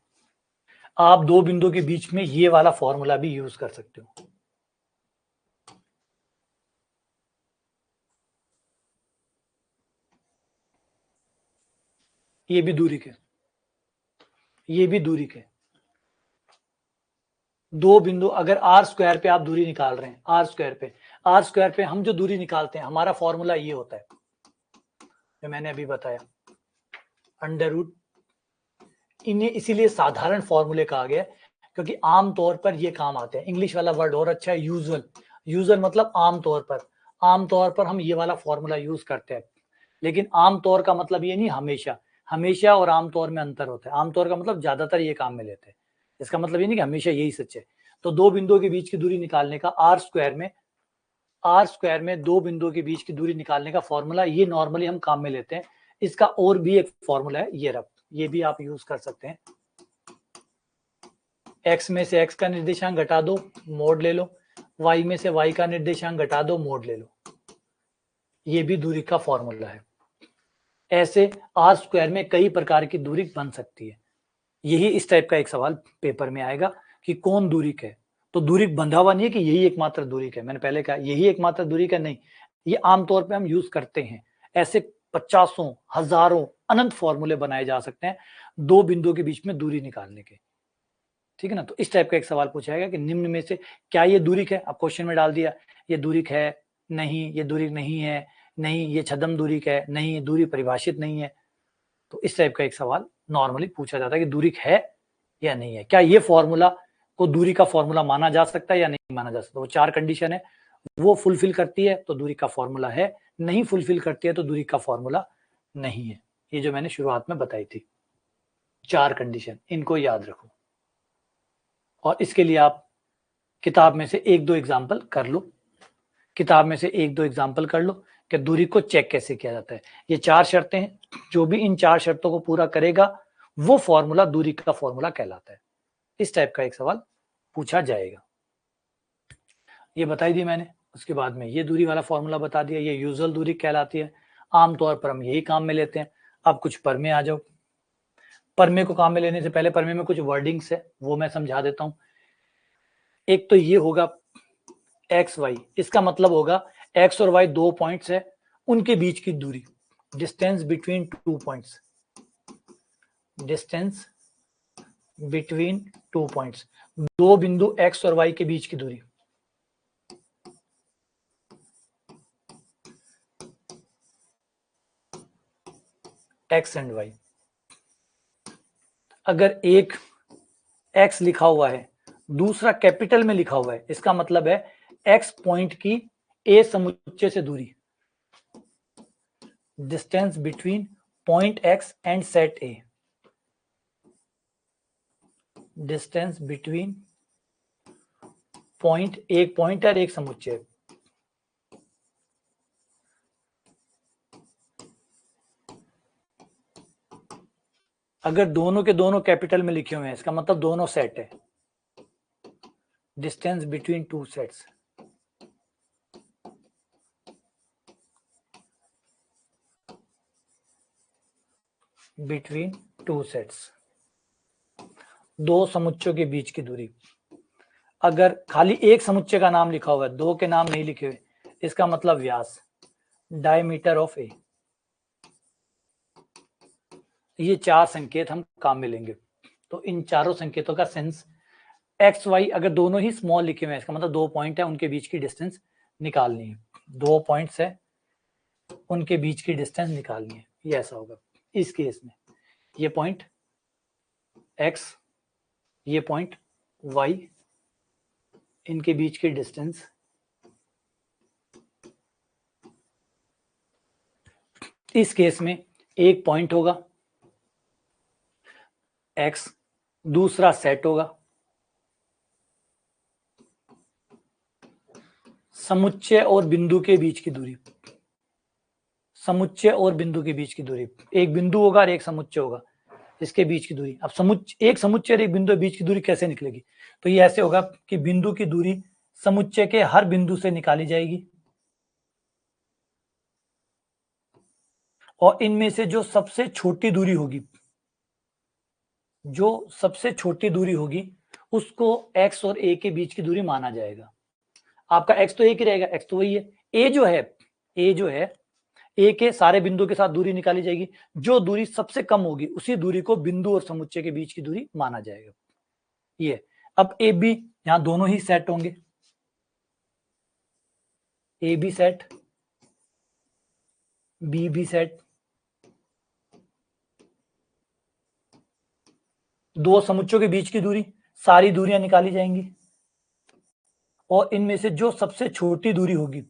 आप दो बिंदुओं के बीच में ये वाला फॉर्मूला भी यूज कर सकते हो। ये भी दूरी के, ये भी दूरी के। दो बिंदु, अगर आर स्क्वायर पे आप दूरी निकाल रहे हैं, आर स्क्वायर पे हम जो दूरी निकालते हैं, हमारा फॉर्मूला ये होता है जो मैंने अभी बताया, अंडर रूट। इन्हें इसीलिए साधारण फॉर्मूले कहा गया क्योंकि आमतौर पर ये काम आते हैं। इंग्लिश वाला वर्ड और अच्छा है, यूजुअल। यूजुअल मतलब आमतौर पर, आमतौर पर हम ये वाला फॉर्मूला यूज करते हैं। लेकिन आमतौर का मतलब ये नहीं हमेशा, हमेशा और आमतौर में अंतर होता है। आमतौर का मतलब ज्यादातर ये काम में लेते हैं, इसका मतलब ये नहीं कि हमेशा यही सच है। तो दो बिंदुओं के बीच की दूरी निकालने का आर स्क्वायर में दो बिंदुओं के बीच की दूरी निकालने का फॉर्मूला, ये नॉर्मली हम काम में लेते हैं। इसका और भी एक फॉर्मूला है, ये रख, ये भी आप यूज कर सकते हैं। x में से x का निर्देशांक घटा दो, मोड ले लो, y में से y का निर्देशांक घटा दो, मोड ले लो। ये भी दूरी का फॉर्मूला है। ऐसे आर स्क्वायर में कई प्रकार की दूरी बन सकती है। यही इस टाइप का एक सवाल पेपर में आएगा कि कौन दूरी है। तो दूरी बंधा हुआ नहीं है कि यही एकमात्र दूरी है, मैंने पहले कहा यही एकमात्र दूरी का नहीं, ये आमतौर पे हम यूज करते हैं। ऐसे पचासों, हजारों, अनंत फॉर्मूले बनाए जा सकते हैं दो बिंदुओं के बीच में दूरी निकालने के, ठीक है ना। तो इस टाइप का एक सवाल पूछा जाएगा कि निम्न में से क्या ये दूरी है, आप क्वेश्चन में डाल दिया, ये दूरी है, नहीं ये दूरी नहीं है, नहीं ये छद्म दूरी है, नहीं ये दूरी परिभाषित नहीं है। तो इस टाइप का एक सवाल नॉर्मली पूछा जाता है कि दूरी है या नहीं है, क्या ये फॉर्मूला को दूरी का फॉर्मूला माना जा सकता है या नहीं माना जा सकता। वो चार कंडीशन है, वो फुलफिल करती है तो दूरी का फॉर्मूला है, नहीं फुलफिल करती है तो दूरी का फॉर्मूला नहीं है। ये जो मैंने शुरुआत में बताई थी चार कंडीशन, इनको याद रखो। और इसके लिए आप किताब में से एक दो एग्जाम्पल कर लो, किताब में से एक दो एग्जाम्पल कर लो कि दूरी को चेक कैसे किया जाता है। ये चार शर्तें हैं, जो भी इन चार शर्तों को पूरा करेगा वो फॉर्मूला दूरी का फॉर्मूला कहलाता है। इस टाइप का एक सवाल पूछा जाएगा। ये बताई दी मैंने, उसके बाद में ये दूरी वाला फॉर्मूला बता दिया, ये यूजुअल दूरी कहलाती है, आमतौर पर हम यही काम में लेते हैं। अब कुछ परमे आ जाओ। परमे को काम में लेने से पहले परमे में कुछ वर्डिंग्स है, वो मैं समझा देता हूं। एक तो ये होगा एक्स वाई, इसका मतलब होगा एक्स और वाई दो पॉइंट्स है, उनके बीच की दूरी, distance between two points, distance between two points, दो बिंदु एक्स और वाई के बीच की दूरी। एक्स एंड वाई, अगर एक एक्स लिखा हुआ है दूसरा कैपिटल में लिखा हुआ है, इसका मतलब है एक्स पॉइंट की ए समुच्चय से दूरी, distance between point x and set A, distance between point, एक पॉइंट और एक समुच्चय। अगर दोनों के दोनों कैपिटल में लिखे हुए हैं, इसका मतलब दोनों सेट है, distance between two sets, between two sets, दो समुच्चयों के बीच की दूरी। अगर खाली एक समुच्चय का नाम लिखा हुआ है, दो के नाम नहीं लिखे हुए, इसका मतलब व्यास, डायमीटर ऑफ ए। ये चार संकेत हम काम में लेंगे। तो इन चारों संकेतों का सेंस, एक्स वाई अगर दोनों ही स्मॉल लिखे हुए हैं, इसका मतलब दो पॉइंट है, उनके बीच की डिस्टेंस निकालनी है, दो पॉइंट्स है उनके बीच की डिस्टेंस निकालनी है, ये ऐसा होगा। इस केस में ये पॉइंट एक्स, ये पॉइंट वाई, इनके बीच की डिस्टेंस इस केस में एक पॉइंट होगा एक्स, दूसरा सेट होगा, समुच्चय और बिंदु के बीच की दूरी, समुच्चय और बिंदु के बीच की दूरी, एक बिंदु होगा और एक समुच्चय होगा, इसके बीच की दूरी। अब एक समुच्चय और एक बिंदु के बीच की दूरी कैसे निकलेगी, तो ये ऐसे होगा कि बिंदु की दूरी समुच्चय के हर बिंदु से निकाली जाएगी और इनमें से जो सबसे छोटी दूरी होगी, जो सबसे छोटी दूरी होगी उसको एक्स और ए के बीच की दूरी माना जाएगा। आपका एक्स तो एक ही रहेगा, एक्स तो वही है। ए जो है ए के सारे बिंदु के साथ दूरी निकाली जाएगी, जो दूरी सबसे कम होगी उसी दूरी को बिंदु और समुच्चय के बीच की दूरी माना जाएगा। ये अब ए बी, यहां दोनों ही सेट होंगे, A B set, B B set, दो समुच्चयों के बीच की दूरी, सारी दूरियां निकाली जाएंगी और इनमें से जो सबसे छोटी दूरी होगी,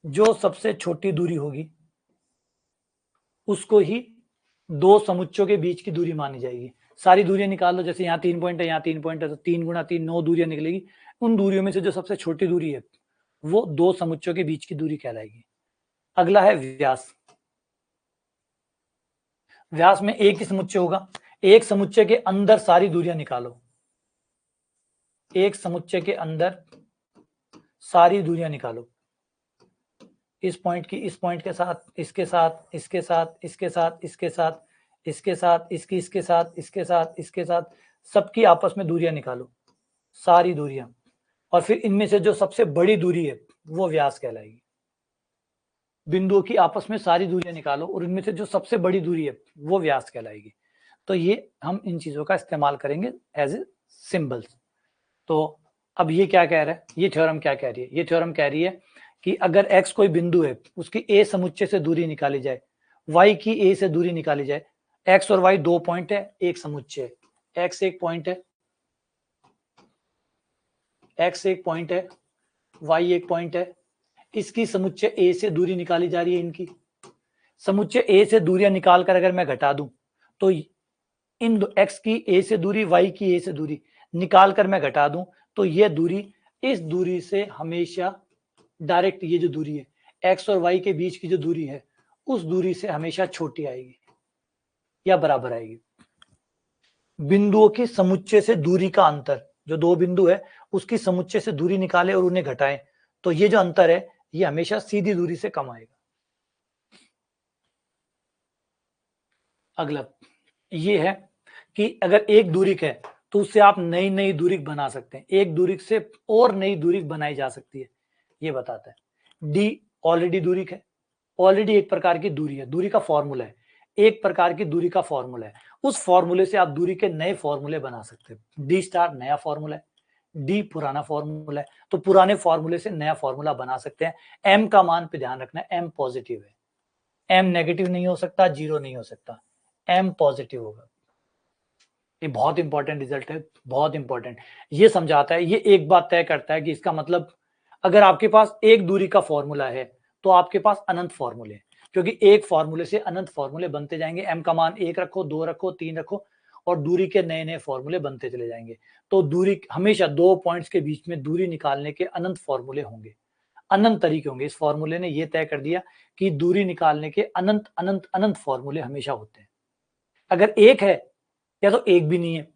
जो सबसे छोटी दूरी होगी उसको ही दो समुच्चयों के बीच की दूरी मानी जाएगी। सारी दूरियां निकाल लो, जैसे यहाँ 3 पॉइंट है, यहाँ 3 पॉइंट है, तो 3 गुणा 3 9 दूरियां निकलेगी। उन दूरियों में से जो सबसे छोटी दूरी है वो दो समुच्चयों के बीच की दूरी कहलाएगी। अगला है व्यास। व्यास में एक ही समुच्चय होगा, एक समुच्चय के अंदर सारी दूरियां निकालो, एक समुच्चय के अंदर सारी दूरियां निकालो, इस पॉइंट की इस पॉइंट के साथ, इसके साथ, इसके साथ, इसके साथ, इसके साथ, इसके साथ, इसकी इसके साथ, इसके साथ, इसके साथ, सबकी आपस में दूरियां निकालो, सारी दूरियां, और फिर इनमें से जो सबसे बड़ी दूरी है वो व्यास कहलाएगी। बिंदुओं की आपस में सारी दूरियां निकालो और इनमें से जो सबसे बड़ी दूरी है वो व्यास कहलाएगी। तो ये हम इन चीजों का इस्तेमाल करेंगे एज ए सिंबल्स। तो अब ये क्या कह रहा है, ये थ्योरम क्या कह रही है, ये थ्योरम कह रही है कि अगर x कोई बिंदु है, उसकी a समुच्चय से दूरी निकाली जाए, y की a से दूरी निकाली जाए, x और y दो पॉइंट है, एक समुच्चय, x एक पॉइंट है, x एक पॉइंट है, y एक पॉइंट है, इसकी समुच्चय a से दूरी निकाली जा रही है। इनकी समुच्चय a से दूरियां निकालकर अगर मैं घटा दूं तो इन x की a से दूरी, y की a से दूरी निकालकर मैं घटा दूं तो यह दूरी इस दूरी से हमेशा डायरेक्ट, ये जो दूरी है x और y के बीच की जो दूरी है उस दूरी से हमेशा छोटी आएगी या बराबर आएगी। बिंदुओं की समुच्चय से दूरी का अंतर, जो दो बिंदु है उसकी समुच्चय से दूरी निकाले और उन्हें घटाएं तो ये जो अंतर है ये हमेशा सीधी दूरी से कम आएगा। अगला ये है कि अगर एक दूरिक है तो उससे आप नई नई दूरिक बना सकते हैं, एक दूरिक से और नई दूरिक बनाई जा सकती है, ये बताता है। डी ऑलरेडी दूरिक है, ऑलरेडी एक प्रकार की दूरी है, दूरी का फॉर्मूला है, एक प्रकार की दूरी का फॉर्मूला है, उस फॉर्मूले से आप दूरी के नए फॉर्मूले बना सकते हैं। डी स्टार नया फॉर्मूला है, डी पुराना फॉर्मूला है, तो पुराने फॉर्मूले से नया फॉर्मूला बना सकते हैं। एम का मान पे ध्यान रखना है, एम पॉजिटिव है, एम नेगेटिव नहीं हो सकता, जीरो नहीं हो सकता, एम पॉजिटिव होगा। ये बहुत इंपॉर्टेंट रिजल्ट है, बहुत इंपॉर्टेंट। ये समझाता है, ये एक बात तय करता है कि इसका मतलब अगर आपके पास एक दूरी का फॉर्मूला है तो आपके पास अनंत फॉर्मूले, क्योंकि एक फॉर्मूले से अनंत फॉर्मूले बनते जाएंगे। एम का मान एक रखो, दो रखो, तीन रखो और दूरी के नए नए फॉर्मूले बनते चले जाएंगे। तो दूरी हमेशा दो पॉइंट्स के बीच में दूरी निकालने के अनंत फॉर्मूले होंगे, अनंत तरीके होंगे। इस फॉर्मूले ने यह तय कर दिया कि दूरी निकालने के अनंत अनंत अनंत फॉर्मूले हमेशा होते हैं। अगर एक है या तो एक भी नहीं है,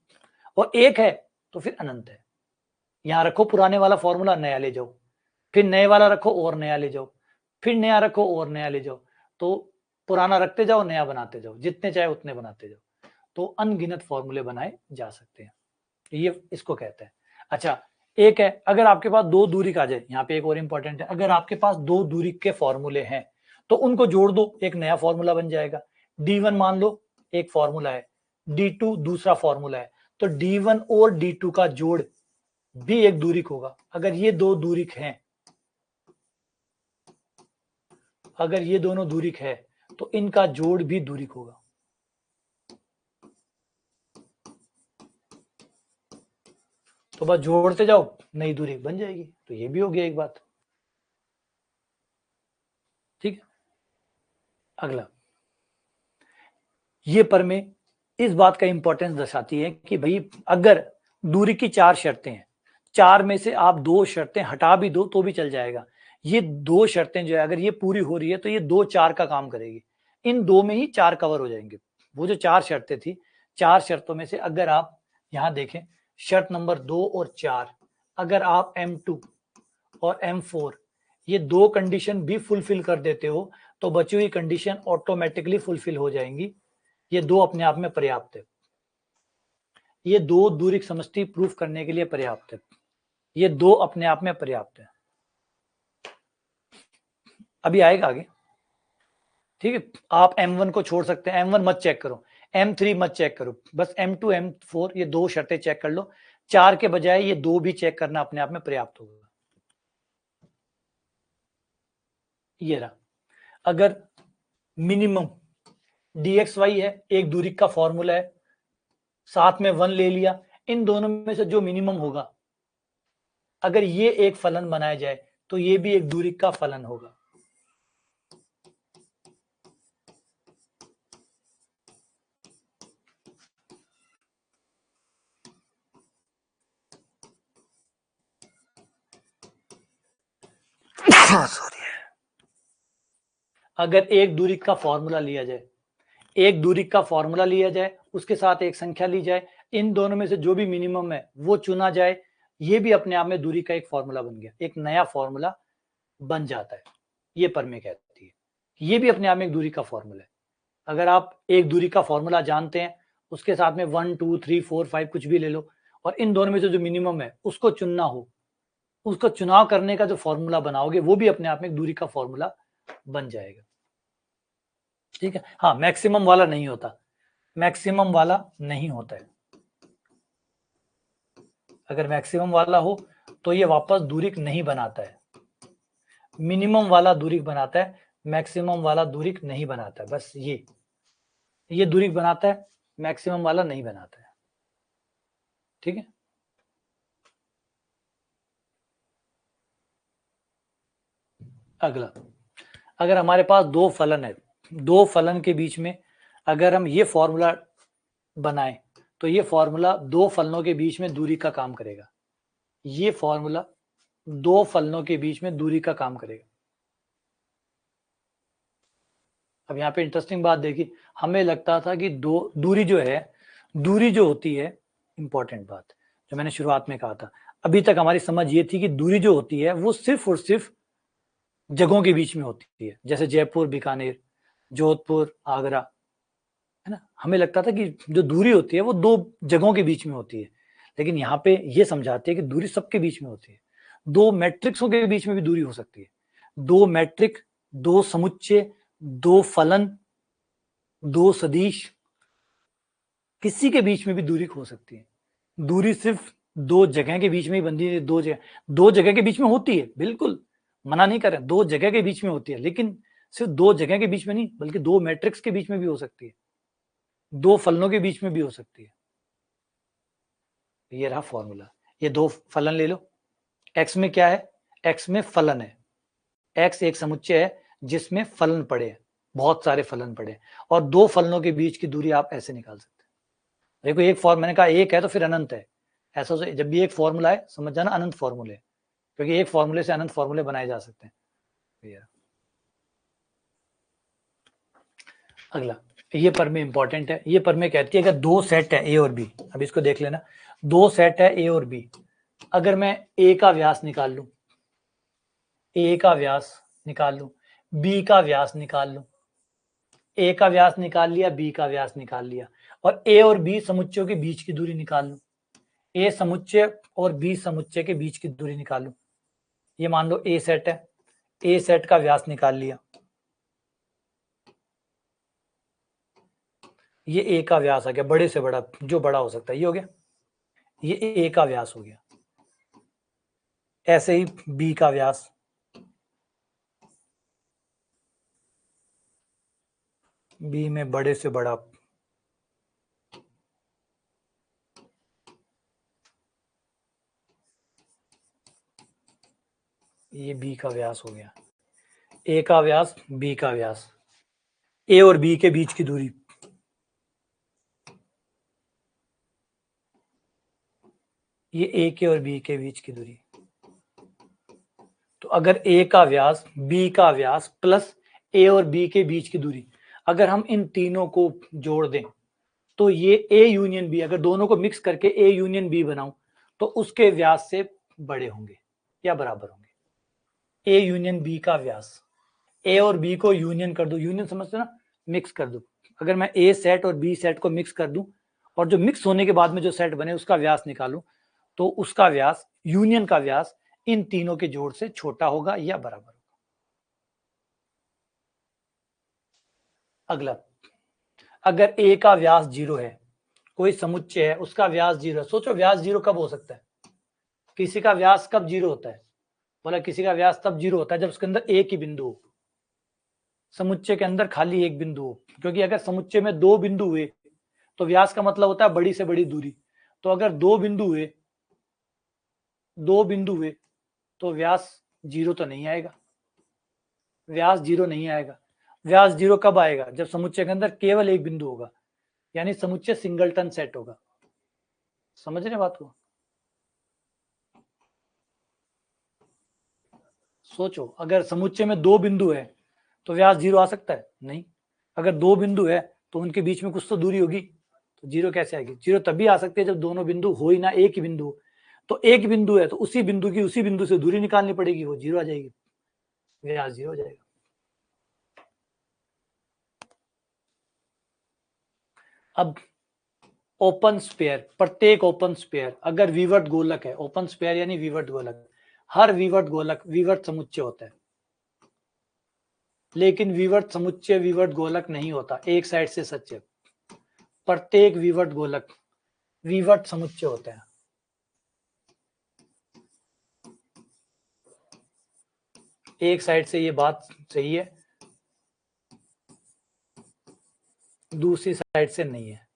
और एक है तो फिर अनंत है। यहां रखो पुराने वाला फॉर्मूला, नया ले जाओ, फिर नए वाला रखो और नया ले जाओ, फिर नया रखो और नया ले जाओ, तो पुराना रखते जाओ, नया बनाते जाओ, जितने चाहे उतने बनाते जाओ, तो अनगिनत फॉर्मूले बनाए जा सकते हैं। ये इसको कहते हैं। अच्छा, एक है, अगर आपके पास दो दूरी का, जाए यहाँ पे एक और इंपॉर्टेंट है, अगर आपके पास दो दूरी के फॉर्मूले हैं तो उनको जोड़ दो, एक नया फॉर्मूला बन जाएगा। D1 मान लो एक फॉर्मूला है, D2 दूसरा फॉर्मूला है, तो D1 और D2 का जोड़ भी एक दूरिक होगा। अगर ये दो दूरिक हैं, अगर ये दोनों दूरिक है तो इनका जोड़ भी दूरिक होगा। तो बस जोड़ते जाओ, नई दूरी बन जाएगी। तो ये भी हो गया एक बात, ठीक है। अगला, ये प्रमेय इस बात का इंपॉर्टेंस दर्शाती है कि भाई अगर दूरी की चार शर्तें हैं, चार में से आप दो शर्तें हटा भी दो तो भी चल जाएगा। ये दो शर्तें जो है अगर ये पूरी हो रही है तो ये दो चार का काम करेगी, इन दो में ही चार कवर हो जाएंगे। वो जो चार शर्तें थी, चार शर्तों में से अगर आप यहां देखें, शर्त नंबर 2 और 4, अगर आप M2 और M4 ये दो कंडीशन भी फुलफिल कर देते हो तो बची हुई कंडीशन ऑटोमेटिकली फुलफिल हो जाएंगी। ये दो अपने आप में पर्याप्त है, ये दो दूरिक समष्टि प्रूफ करने के लिए पर्याप्त है, ये दो अपने आप में पर्याप्त है। अभी आएगा आगे, ठीक है। आप M1 को छोड़ सकते हैं, M1 मत चेक करो, M3 मत चेक करो, बस M2 M4 ये दो शर्तें चेक कर लो, चार के बजाय ये दो भी चेक करना अपने आप में पर्याप्त होगा। ये रहा, अगर मिनिमम dxy है, एक दूरिक का फॉर्मूला है, साथ में 1 ले लिया, इन दोनों में से जो मिनिमम होगा, अगर ये एक फलन बनाया जाए तो ये भी एक दूरिक का फलन होगा। सॉरी, अगर एक दूरी का फॉर्मूला लिया जाए, एक दूरी का फॉर्मूला लिया जाए, उसके साथ एक संख्या ली जाए, इन दोनों में से जो भी मिनिमम है वो चुना जाए, ये भी अपने आप में दूरी का एक फॉर्मूला बन गया, एक नया फॉर्मूला बन जाता है। ये परमे कहती है, ये भी अपने आप में एक दूरी का फॉर्मूला है। अगर आप एक दूरी का फॉर्मूला जानते हैं, उसके साथ में 1 2 3 4 5 कुछ भी ले लो, और इन दोनों में से जो मिनिमम है उसको चुनना हो, उसका चुनाव करने का जो फॉर्मूला बनाओगे वो भी अपने आप में एक दूरी का फॉर्मूला बन जाएगा। ठीक है, हाँ, मैक्सिमम वाला नहीं होता, मैक्सिमम वाला नहीं होता है। अगर मैक्सिमम वाला हो तो ये वापस दूरी नहीं बनाता है, मिनिमम वाला दूरी बनाता है, मैक्सिमम वाला दूरी नहीं बनाता है। बस ये दूरी बनाता है, मैक्सिमम वाला नहीं बनाता है। ठीक है, अगला, अगर हमारे पास दो फलन है, दो फलन के बीच में अगर हम ये फॉर्मूला बनाएं तो ये फॉर्मूला दो फलनों के बीच में दूरी का काम करेगा, ये फॉर्मूला दो फलनों के बीच में दूरी का काम करेगा। अब यहाँ पे इंटरेस्टिंग बात देखिए, हमें लगता था कि दो दूरी जो है, दूरी जो होती है, इंपॉर्टेंट बात जो मैंने शुरुआत में कहा था, अभी तक हमारी समझ ये थी कि दूरी जो होती है वो सिर्फ और सिर्फ जगहों के बीच में होती है, जैसे जयपुर बीकानेर, जोधपुर आगरा, है ना। हमें लगता था कि जो दूरी होती है वो दो जगहों के बीच में होती है, लेकिन यहाँ पे ये समझाते हैं कि दूरी सबके बीच में होती है, दो मैट्रिक्सों के बीच में भी दूरी हो सकती है, दो मैट्रिक, दो समुच्चय, दो फलन, दो सदिश, किसी के बीच में भी दूरी हो सकती है। दूरी सिर्फ दो जगह के बीच में ही बनती है, दो जगह के बीच में होती है, बिल्कुल मना नहीं कर रहे, दो जगह के बीच में होती है, लेकिन सिर्फ दो जगह के बीच में नहीं, बल्कि दो मैट्रिक्स के बीच में भी हो सकती है, दो फलनों के बीच में भी हो सकती है। ये रहा फॉर्मूला, ये दो फलन ले लो, एक्स में क्या है, एक्स में फलन है, एक्स एक समुच्चय है जिसमें फलन पड़े हैं, बहुत सारे फलन पड़े हैं, और दो फलनों के बीच की दूरी आप ऐसे निकाल सकते हैं। देखो एक फॉर्म मैंने कहा एक है तो फिर अनंत है, ऐसा जब भी एक फॉर्मूला है समझ जाना अनंत फॉर्मूले, क्योंकि एक फॉर्मूले से अनंत फॉर्मूले बनाए जा सकते हैं। अगला, ये परमे इंपॉर्टेंट है, ये परमे कहती है अगर दो सेट है ए और बी, अब इसको देख लेना, दो सेट है ए और बी, अगर मैं ए का व्यास निकाल लूं, ए का व्यास निकाल लूं, बी का व्यास निकाल लूं, ए का व्यास निकाल लिया, बी का व्यास निकाल लिया, और ए और बी समुच्चयों के बीच की दूरी निकाल लूं, ए समुच्चय और बी समुच्चय के बीच की दूरी निकाल लूं, ये मान लो ए सेट है, ए सेट का व्यास निकाल लिया, ये ए का व्यास आ गया, बड़े से बड़ा जो बड़ा हो सकता है ये हो गया, ये ए का व्यास हो गया, ऐसे ही बी का व्यास, बी में बड़े से बड़ा, ये बी का व्यास हो गया, ए का व्यास, बी का व्यास, ए और बी के बीच की दूरी, ये ए के और बी के बीच की दूरी, तो अगर ए का व्यास, बी का व्यास प्लस ए और बी के बीच की दूरी, अगर हम इन तीनों को जोड़ दें तो ये ए यूनियन बी, अगर दोनों को मिक्स करके ए यूनियन बी बनाऊं तो उसके व्यास से बड़े होंगे या बराबर होंगे। ए यूनियन बी का व्यास, ए और बी को यूनियन कर दो, यूनियन समझते ना, मिक्स कर दो, अगर मैं ए सेट और बी सेट को मिक्स कर दूं और जो मिक्स होने के बाद में जो सेट बने उसका व्यास निकालूं तो उसका व्यास, यूनियन का व्यास इन तीनों के जोड़ से छोटा होगा या बराबर होगा। अगला, अगर ए का व्यास 0 है, कोई समुच्चय है उसका व्यास 0 है, सोचो व्यास 0 कब हो सकता है, किसी का व्यास कब 0 होता है, बोला किसी का व्यास तब 0 होता है जब उसके अंदर एक ही बिंदु हो, समुच्चय के अंदर खाली एक बिंदु हो, क्योंकि अगर समुच्चय में दो बिंदु हुए तो व्यास का मतलब होता है बड़ी से बड़ी दूरी, तो अगर दो बिंदु हुए, दो बिंदु हुए तो व्यास 0 तो नहीं आएगा, व्यास 0 नहीं आएगा, व्यास 0 कब आएगा, जब समुच्चय के अंदर केवल एक बिंदु होगा, यानी समुच्चय सिंगलटन सेट होगा, समझ रहे बात को, सोचो, अगर समुच्चय में दो बिंदु है तो व्यास 0 आ सकता है? नहीं। अगर दो बिंदु है तो उनके बीच में कुछ तो दूरी होगी, तो 0 कैसे आएगी? 0 तभी आ सकती है जब दोनों बिंदु हो ही ना एक ही बिंदु। तो एक बिंदु है तो उसी बिंदु से दूरी निकालनी पड़ेगी, वो 0 आ जाएगी, व्यास 0 हो जाएगा। अब ओपन स्पेयर, प्रत्येक ओपन स्पेयर अगर विवर्त गोलक है, ओपन स्पेयर यानी विवर्त गोलक, हर विवर्त गोलक विवर्त समुच्चय होता है, लेकिन विवर्त समुच्चय विवर्त गोलक नहीं होता, एक साइड से सच है। प्रत्येक विवर्त गोलक विवर्त समुच्चय होता है। एक साइड से ये बात सही है, दूसरी साइड से नहीं है।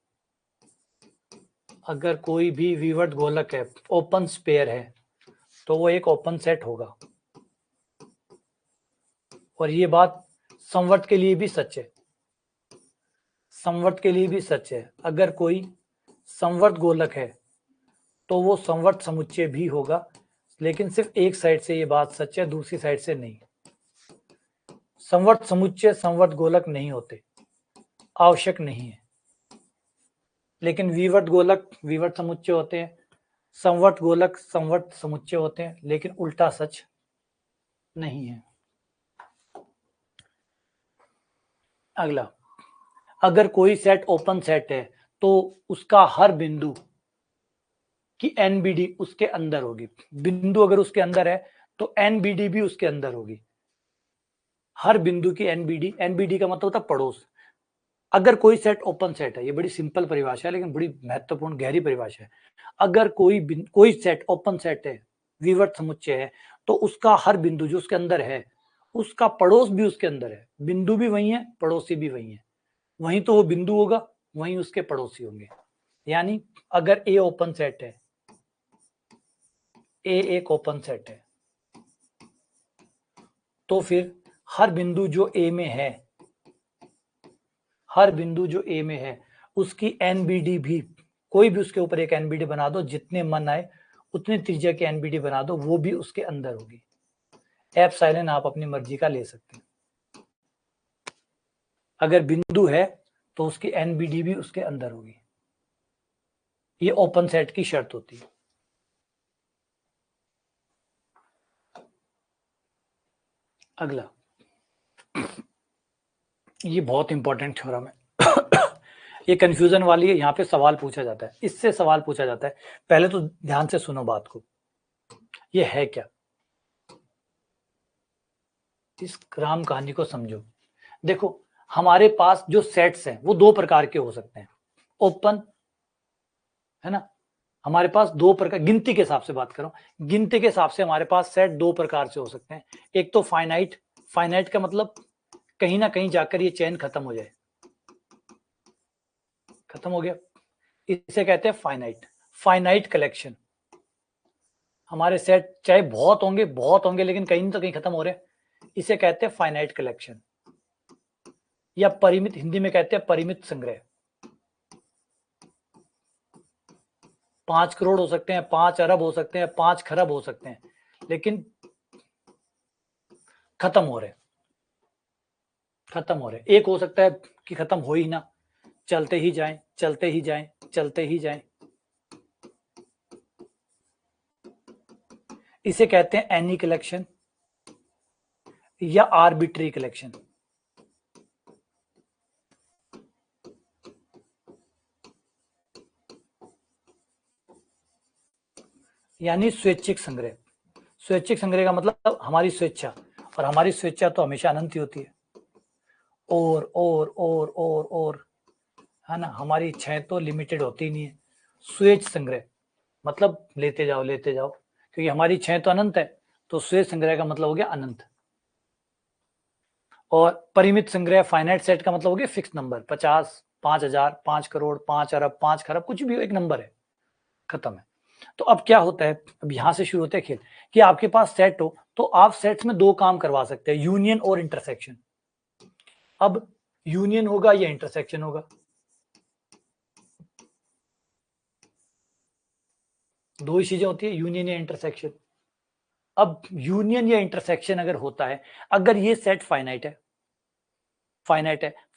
अगर कोई भी विवर्त गोलक है, ओपन स्पेयर है, तो वो एक ओपन सेट होगा। और ये बात संवर्त के लिए भी सच है, संवर्त के लिए भी सच है। अगर कोई संवर्त गोलक है तो वो संवर्त समुच्चय भी होगा, लेकिन सिर्फ एक साइड से ये बात सच है, दूसरी साइड से नहीं। संवर्त समुच्चय संवर्त गोलक नहीं होते, आवश्यक नहीं है, लेकिन विवर्त गोलक विवर्त समुच्चय होते हैं, संवर्त गोलक संवर्त समुच्चय होते हैं, लेकिन उल्टा सच नहीं है। अगला, अगर कोई सेट ओपन सेट है तो उसका हर बिंदु की एनबीडी उसके अंदर होगी। बिंदु अगर उसके अंदर है तो एनबीडी भी उसके अंदर होगी। हर बिंदु की एनबीडी, एनबीडी का मतलब होता है पड़ोस। अगर कोई सेट ओपन सेट है, ये बड़ी सिंपल परिभाषा है लेकिन बड़ी महत्वपूर्ण गहरी परिभाषा है। अगर कोई सेट ओपन सेट है, विवर्त समुच्चय है, तो उसका हर बिंदु जो उसके अंदर है, उसका पड़ोस भी उसके अंदर है। बिंदु भी वही है, पड़ोसी भी वही है। वहीं तो वो बिंदु होगा, वहीं उसके पड़ोसी होंगे। यानी अगर ए ओपन सेट है, ए एक ओपन सेट है, तो फिर हर बिंदु जो ए में है, हर बिंदु जो ए में है, उसकी एनबीडी भी, कोई भी उसके ऊपर एक एनबीडी बना दो, जितने मन आए उतनी त्रिज्या की एनबीडी बना दो, वो भी उसके अंदर होगी। एप्सिलॉन आप अपनी मर्जी का ले सकते हैं। अगर बिंदु है तो उसकी एनबीडी भी उसके अंदर होगी। ये ओपन सेट की शर्त होती है। अगला, ये बहुत इंपॉर्टेंट थ्योरम है। ये कंफ्यूजन वाली है, यहाँ पे सवाल पूछा जाता है, इससे सवाल पूछा जाता है। पहले तो ध्यान से सुनो बात को, ये है क्या, इस राम कहानी को समझो। देखो, हमारे पास जो सेट्स हैं वो दो प्रकार के हो सकते हैं, ओपन है ना। हमारे पास दो प्रकार, गिनती के हिसाब से बात करो, गिनती के हिसाब से हमारे पास सेट दो प्रकार से हो सकते हैं। एक तो फाइनाइट, फाइनाइट का मतलब कहीं ना कहीं जाकर ये चेन खत्म हो जाए, खत्म हो गया, इसे कहते हैं फाइनाइट। फाइनाइट कलेक्शन, हमारे सेट चाहे बहुत होंगे लेकिन कहीं तो कहीं खत्म हो रहे हैं, इसे कहते हैं फाइनाइट कलेक्शन। या परिमित, हिंदी में कहते हैं परिमित संग्रह। 5 करोड़ हो सकते हैं, 5 अरब हो सकते हैं, 5 खरब हो सकते हैं, लेकिन खत्म हो रहे, खत्म हो रहे। एक हो सकता है कि खत्म हो ही ना, चलते ही जाएं, चलते ही जाएं, चलते ही जाएं, इसे कहते हैं एनी कलेक्शन या आर्बिट्री कलेक्शन। यानी स्वैच्छिक संग्रह। स्वैच्छिक संग्रह का मतलब हमारी स्वेच्छा, और हमारी स्वेच्छा तो हमेशा अनंत ही होती है। और है ना, हमारी इच्छाएं तो लिमिटेड होती नहीं है। स्वेच्छ संग्रह मतलब लेते जाओ लेते जाओ, क्योंकि हमारी इच्छाएं तो अनंत है, तो स्वेच्छ संग्रह का मतलब हो गया अनंत। और परिमित संग्रह, फाइनाइट सेट का मतलब हो गया फिक्स नंबर, 50, 5000, 5 करोड़, 5 अरब, 5 खरब, कुछ भी एक नंबर है, खत्म है। तो अब क्या होता है, अब यहां से शुरू होते हैं खेल, कि आपके पास सेट हो तो आप सेट्स में दो काम करवा सकते हैं, यूनियन और इंटरसेक्शन। अब यूनियन होगा या इंटरसेक्शन होगा, दो ही चीजें होती है, यूनियन या इंटरसेक्शन। अब यूनियन या इंटरसेक्शन अगर होता है, अगर ये सेट फाइनाइट है,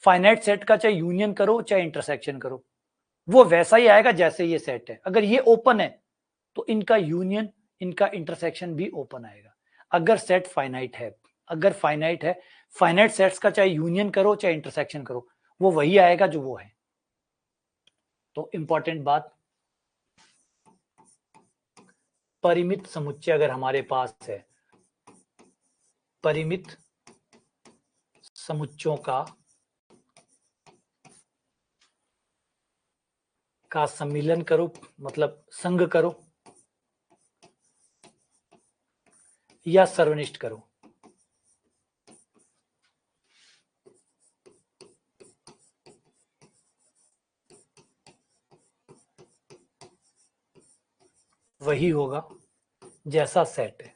फाइनाइट सेट का चाहे यूनियन करो चाहे इंटरसेक्शन करो, वो वैसा ही आएगा जैसे ये सेट है। अगर ये ओपन है तो इनका यूनियन, इनका इंटरसेक्शन भी ओपन आएगा। अगर सेट फाइनाइट है, अगर फाइनाइट है, फाइनाइट सेट्स का चाहे यूनियन करो चाहे इंटरसेक्शन करो, वो वही आएगा जो वो है। तो इंपॉर्टेंट बात, परिमित समुच्चय अगर हमारे पास है, परिमित समुच्चयों का सम्मिलन करो, मतलब संग करो या सर्वनिष्ठ करो। वही होगा जैसा सेट है।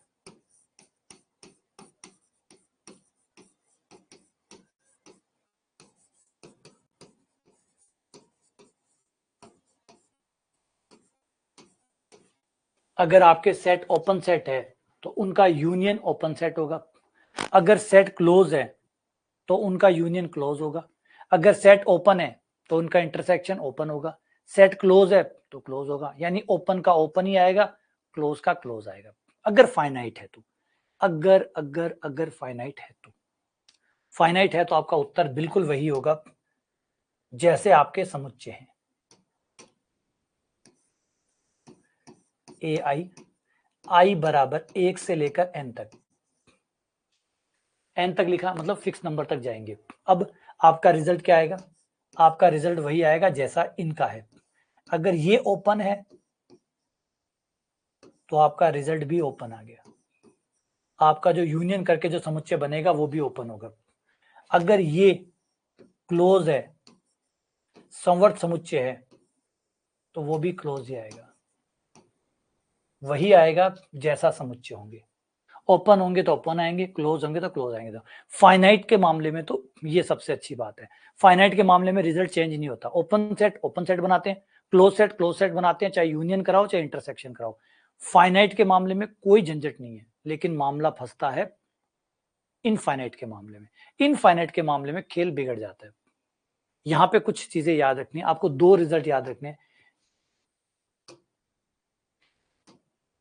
अगर आपके सेट ओपन सेट है तो उनका यूनियन ओपन सेट होगा। अगर सेट क्लोज है तो उनका यूनियन क्लोज होगा। अगर सेट ओपन है तो उनका इंटरसेक्शन ओपन होगा। सेट क्लोज है तो क्लोज होगा, यानी ओपन का ओपन ही आएगा, क्लोज का क्लोज आएगा। अगर फाइनाइट है तो, अगर फाइनाइट है तो आपका उत्तर बिल्कुल वही होगा जैसे आपके समुच्चय हैं। ए आई बराबर 1 से लेकर n तक, n तक लिखा मतलब फिक्स नंबर तक जाएंगे। अब आपका रिजल्ट क्या आएगा? आपका रिजल्ट वही आएगा जैसा इनका है। अगर ये ओपन है तो आपका रिजल्ट भी ओपन आ गया। आपका जो यूनियन करके जो समुच्चय बनेगा वो भी ओपन होगा। अगर ये क्लोज है, संवर्त समुच्चय है, तो वो भी क्लोज ही आएगा, वही आएगा जैसा समुच्चय होंगे। ओपन होंगे तो ओपन आएंगे, क्लोज होंगे तो क्लोज आएंगे। तो फाइनाइट के मामले में तो ये सबसे अच्छी बात है। फाइनाइट के मामले में रिजल्ट चेंज नहीं होता। ओपन सेट बनाते हैं, क्लोज सेट बनाते हैं, चाहे यूनियन कराओ चाहे इंटरसेक्शन कराओ। फाइनाइट के मामले में कोई झंझट नहीं है, लेकिन मामला फंसता है इनफाइनाइट के मामले में। इनफाइनाइट के मामले में खेल बिगड़ जाता है। यहां पे कुछ चीजें याद रखनी है आपको, दो रिजल्ट याद रखने हैं।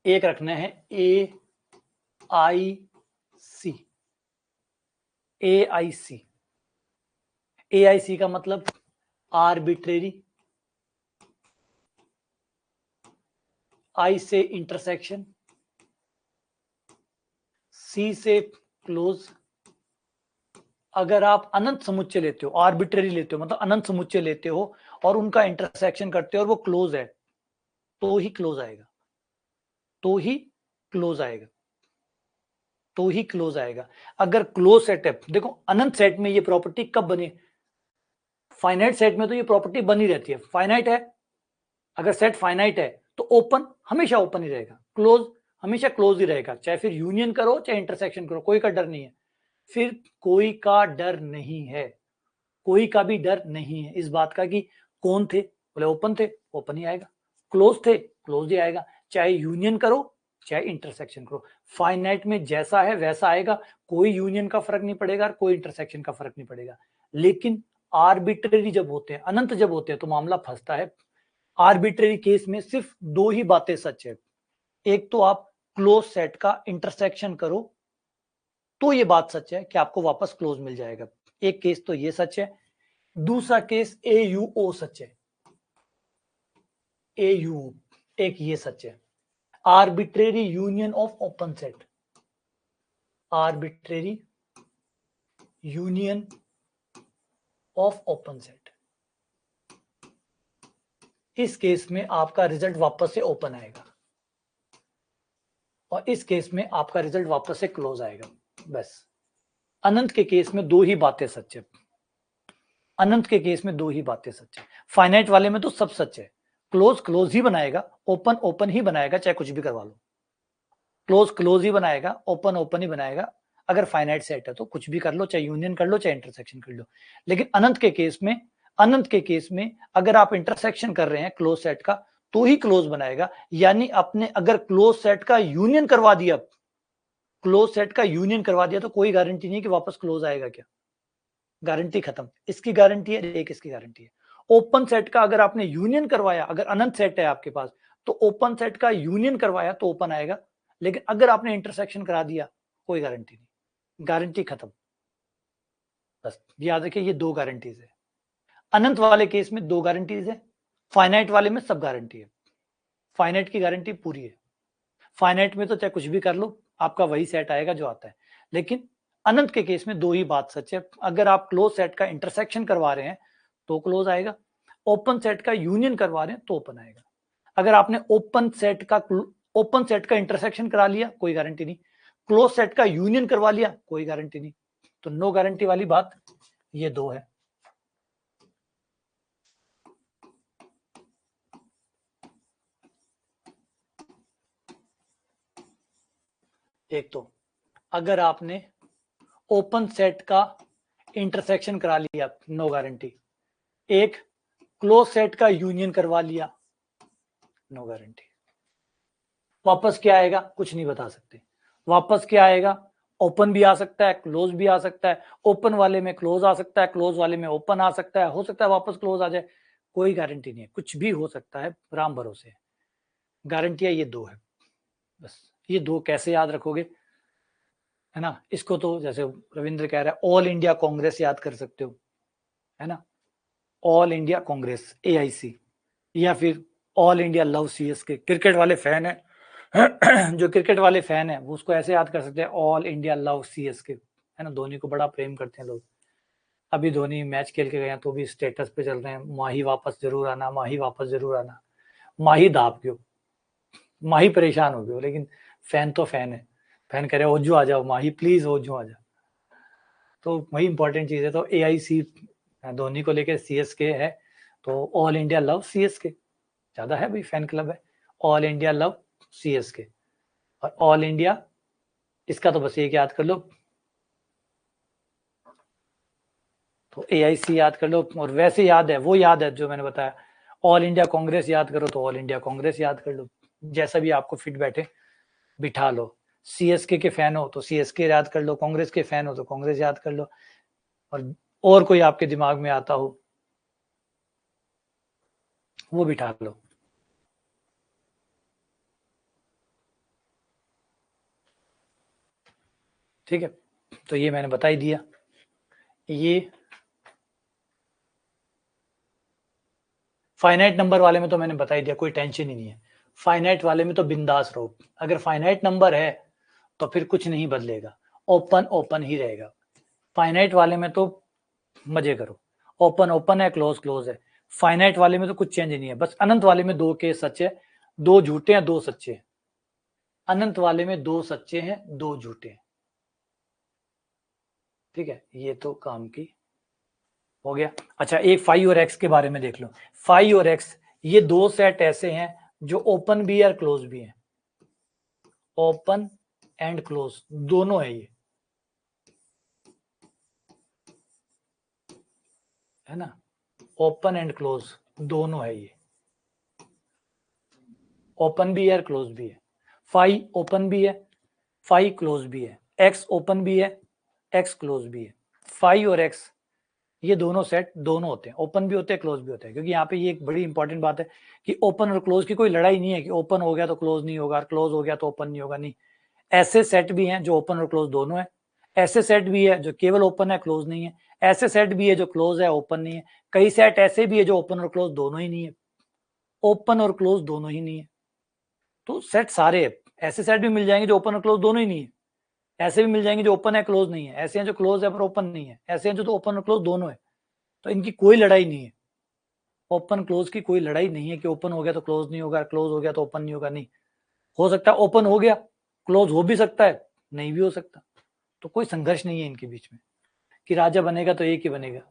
एक रखना है ए आई सी, AIC। AIC का मतलब आर्बिट्रेरी, आई से इंटरसेक्शन, सी से क्लोज। अगर आप अनंत समुच्चय लेते हो, आर्बिट्रेरी लेते हो, मतलब अनंत समुच्चय लेते हो और उनका इंटरसेक्शन करते हो और वो क्लोज है, तो ही क्लोज आएगा, तो ही क्लोज आएगा, तो ही क्लोज आएगा। अगर क्लोज सेट है, देखो अनंत सेट में ये प्रॉपर्टी कब बनी? फाइनाइट सेट में तो ये प्रॉपर्टी बनी रहती है। फाइनाइट है, अगर सेट फाइनाइट है तो ओपन हमेशा ओपन ही रहेगा, क्लोज हमेशा क्लोज ही रहेगा, चाहे फिर यूनियन करो चाहे इंटरसेक्शन करो, कोई का डर नहीं है। फिर कोई का डर नहीं है, कोई का भी डर नहीं है इस बात का कि कौन थे, बोले ओपन थे, ओपन ही आएगा, क्लोज थे, क्लोज ही आएगा, चाहे यूनियन करो चाहे इंटरसेक्शन करो। फाइनाइट में जैसा है वैसा आएगा, कोई यूनियन का फर्क नहीं पड़ेगा, कोई इंटरसेक्शन का फर्क नहीं पड़ेगा। लेकिन आर्बिट्रेरी जब होते हैं, अनंत जब होते हैं, तो मामला फंसता है। आर्बिट्रेरी केस में सिर्फ दो ही बातें सच है। एक तो आप क्लोज सेट का इंटरसेक्शन करो तो ये बात सच है कि आपको वापस क्लोज मिल जाएगा, एक केस तो ये सच है। दूसरा केस AUO सच है, AUO एक ये सच है, arbitrary union of open set, arbitrary union of open set. इस केस में आपका रिजल्ट वापस से ओपन आएगा और इस केस में आपका रिजल्ट वापस से क्लोज आएगा। बस अनंत के केस में दो ही बातें सच है, अनंत के केस में दो ही बातें सच है। फाइनाइट वाले में तो सब सच है, क्लोज क्लोज ही बनाएगा, ओपन ओपन ही बनाएगा, चाहे कुछ भी करवा लो। क्लोज क्लोज ही बनाएगा, ओपन ओपन ही बनाएगा। अगर फाइनाइट सेट है तो कुछ भी कर लो, चाहे यूनियन कर लो चाहे इंटरसेक्शन कर लो। लेकिन अनंत के केस में अगर आप इंटरसेक्शन कर रहे हैं क्लोज सेट का तो ही क्लोज बनाएगा, यानी अपने अगर क्लोज सेट का यूनियन करवा दिया क्लोज सेट का यूनियन करवा दिया तो कोई गारंटी नहीं कि वापस क्लोज आएगा क्या, गारंटी खत्म। इसकी गारंटी है, एक इसकी गारंटी है। ओपन सेट का अगर आपने यूनियन करवाया, अगर अनंत सेट है आपके पास तो ओपन सेट का यूनियन करवाया तो ओपन आएगा, लेकिन अगर आपने इंटरसेक्शन करा दिया कोई गारंटी नहीं, गारंटी खत्म। बस याद रखिए ये दो गारंटीज है। अनंत वाले केस में दो गारंटीज है, फाइनाइट वाले में सब गारंटी है। फाइनाइट की गारंटी पूरी है, फाइनाइट में तो चाहे कुछ भी कर लो आपका वही सेट आएगा जो आता है, लेकिन अनंत के केस में दो ही बात सच है, अगर आप क्लोज सेट का इंटरसेक्शन करवा रहे हैं तो क्लोज आएगा, ओपन सेट का यूनियन करवा रहे हैं तो ओपन आएगा। अगर आपने ओपन सेट का इंटरसेक्शन करा लिया कोई गारंटी नहीं, क्लोज सेट का यूनियन करवा लिया कोई गारंटी नहीं, तो नो गारंटी वाली बात ये दो है। एक तो अगर आपने ओपन सेट का इंटरसेक्शन करा लिया नो गारंटी, एक क्लोज सेट का यूनियन करवा लिया नो गारंटी। वापस क्या आएगा कुछ नहीं बता सकते, वापस क्या आएगा, ओपन भी आ सकता है क्लोज भी आ सकता है, ओपन वाले में क्लोज आ सकता है, क्लोज वाले में ओपन आ सकता है, हो सकता है वापस क्लोज आ जाए, कोई गारंटी नहीं है, कुछ भी हो सकता है, राम भरोसे। गारंटियां ये दो है बस। ये दो कैसे याद रखोगे, है ना, इसको तो जैसे रविंद्र कह रहा है ऑल इंडिया कांग्रेस याद कर सकते हो, है ना, ऑल इंडिया कांग्रेस AIC, या फिर all India love CSK। Cricket वाले फैन है जो क्रिकेट वाले फैन है वो उसको ऐसे याद कर सकते हैं ऑल इंडिया लव CSK, है ना, धोनी को बड़ा प्रेम करते हैं लोग। अभी धोनी मैच खेल के गए हैं तो भी स्टेटस पे चल रहे हैं, माही वापस जरूर आना, माही वापस जरूर आना। माही दाब क्यों, माही परेशान हो गयो, लेकिन फैन तो फैन है, फैन कह रहे ओजू आ जाओ माही प्लीज ओजू आ जाओ, तो वही इंपॉर्टेंट चीज है। तो AIC धोनी को लेकर CSK है, तो ऑल इंडिया लव CSK ज्यादा है भाई, फैन क्लब है ऑल इंडिया लव CSK। और ऑल इंडिया इसका तो बस एक याद कर लो, तो AIC याद कर लो, और वैसे याद है वो याद है जो मैंने बताया, ऑल इंडिया कांग्रेस याद करो तो ऑल इंडिया कांग्रेस याद कर लो, जैसा भी आपको फिट बैठे बिठा लो। CSK के फैन हो तो CSK याद कर लो, कांग्रेस के फैन हो तो कांग्रेस याद कर लो, और कोई आपके दिमाग में आता हो वो बिठा लो। ठीक है, तो ये मैंने बता ही दिया। ये फाइनाइट नंबर वाले में तो मैंने बता ही दिया, कोई टेंशन ही नहीं है। फाइनाइट वाले में तो बिंदास रहो, अगर फाइनाइट नंबर है तो फिर कुछ नहीं बदलेगा, ओपन ओपन ही रहेगा। फाइनाइट वाले में तो मजे करो, ओपन ओपन है क्लोज क्लोज है। फाइनाइट वाले में तो कुछ चेंज नहीं है, बस अनंत वाले में दो केस सच है, दो झूठे हैं दो सच्चे हैं। अनंत वाले में दो सच्चे हैं दो झूठे हैं। ठीक है, ये तो काम की हो गया। अच्छा, एक फाइव और एक्स के बारे में देख लो। फाइव और एक्स ये दो सेट ऐसे हैं जो ओपन भी है और क्लोज भी है, ओपन एंड क्लोज दोनों है ये, है ना, ओपन एंड क्लोज दोनों है ये, ओपन भी है और क्लोज भी है। फाइव ओपन भी है, फाइव क्लोज भी है, एक्स ओपन भी है, एक्स क्लोज भी है। फाइव और एक्स ये दोनों सेट दोनों होते हैं, ओपन भी होते हैं क्लोज भी होते हैं, क्योंकि यहाँ पे ये एक बड़ी इंपॉर्टेंट बात है कि ओपन और क्लोज की कोई लड़ाई नहीं है कि ओपन हो गया तो क्लोज नहीं होगा, क्लोज हो गया तो ओपन नहीं होगा, नहीं। ऐसे सेट भी हैं जो ओपन और क्लोज दोनों है, ऐसे सेट भी है जो केवल ओपन है क्लोज नहीं है, ऐसे सेट भी है जो क्लोज है ओपन नहीं है, कई सेट ऐसे भी है जो ओपन और क्लोज दोनों ही नहीं है, ओपन और क्लोज दोनों ही नहीं है। तो सेट सारे है, ऐसे सेट भी मिल जाएंगे जो ओपन और क्लोज दोनों ही नहीं है, ऐसे भी मिल जाएंगे जो ओपन है क्लोज नहीं है, ऐसे हैं जो क्लोज है पर ओपन नहीं है, ऐसे हैं जो तो ओपन और क्लोज दोनों है। तो इनकी कोई लड़ाई नहीं है, ओपन क्लोज की कोई लड़ाई नहीं है कि ओपन हो गया तो क्लोज नहीं होगा, क्लोज हो गया तो ओपन नहीं होगा, नहीं। हो सकता है ओपन हो गया क्लोज हो भी सकता है, नहीं भी हो सकता, तो कोई संघर्ष नहीं है इनके बीच में कि राजा बनेगा तो एक ही बनेगा।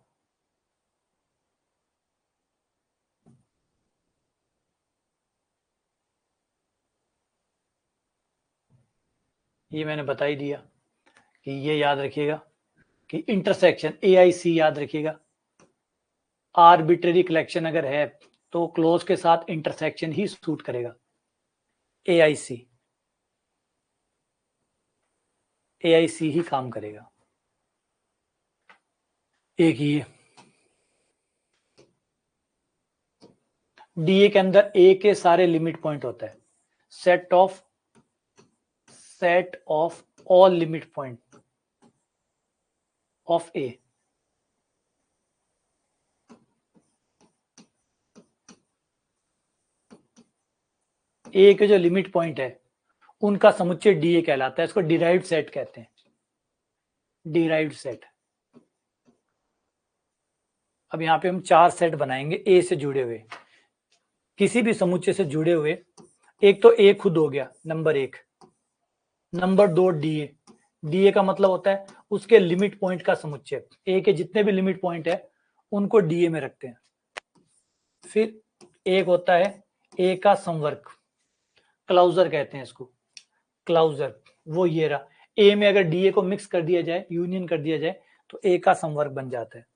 ये मैंने बता ही दिया कि ये याद रखिएगा कि इंटरसेक्शन AIC याद रखिएगा, आर्बिट्रेरी कलेक्शन अगर है तो क्लोज के साथ इंटरसेक्शन ही सूट करेगा, AIC। AIC ही काम करेगा। एक ये DA के अंदर A के सारे लिमिट पॉइंट होता है, set of all limit point of A। A के जो लिमिट पॉइंट है उनका समुच्चय DA कहलाता है, इसको डिराइव्ड सेट कहते हैं, डिराइव्ड सेट। अब यहाँ पे हम 4 सेट बनाएंगे A से जुड़े हुए, किसी भी समुच्चय से जुड़े हुए। एक तो A खुद हो गया नंबर 1, नंबर 2 DA का मतलब होता है उसके लिमिट पॉइंट का समुच्चय। A के जितने भी लिमिट पॉइंट है उनको DA में रखते हैं। फिर एक होता है A का संवर्ग, क्लाउजर कहते हैं इसको, क्लाउजर। वो ये रहा, A में अगर DA को मिक्स कर दिया जाए, यूनियन कर दिया जाए तो A का संवर्ग बन जाता है।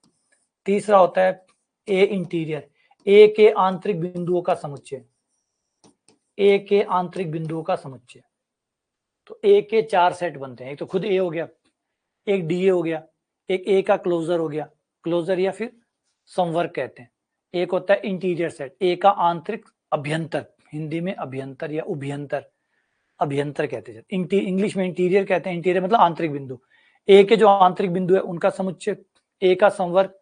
तीसरा होता है A इंटीरियर, A के आंतरिक बिंदुओं का समुच्चय, A के आंतरिक बिंदुओं का समुच्चय। तो A के 4 सेट बनते हैं, एक तो खुद A हो गया, एक DA हो गया, एक A का क्लोजर हो गया, क्लोजर या फिर संवर्ग कहते हैं। एक होता है इंटीरियर सेट, A का आंतरिक अभ्यंतर, हिंदी में अभ्यंतर या उभयंतर, अभ्यंतर कहते हैं, इंग्लिश में इंटीरियर कहते हैं, इंटीरियर मतलब आंतरिक बिंदु। A के जो आंतरिक बिंदु है उनका समुच्चय, A का संवर्ग,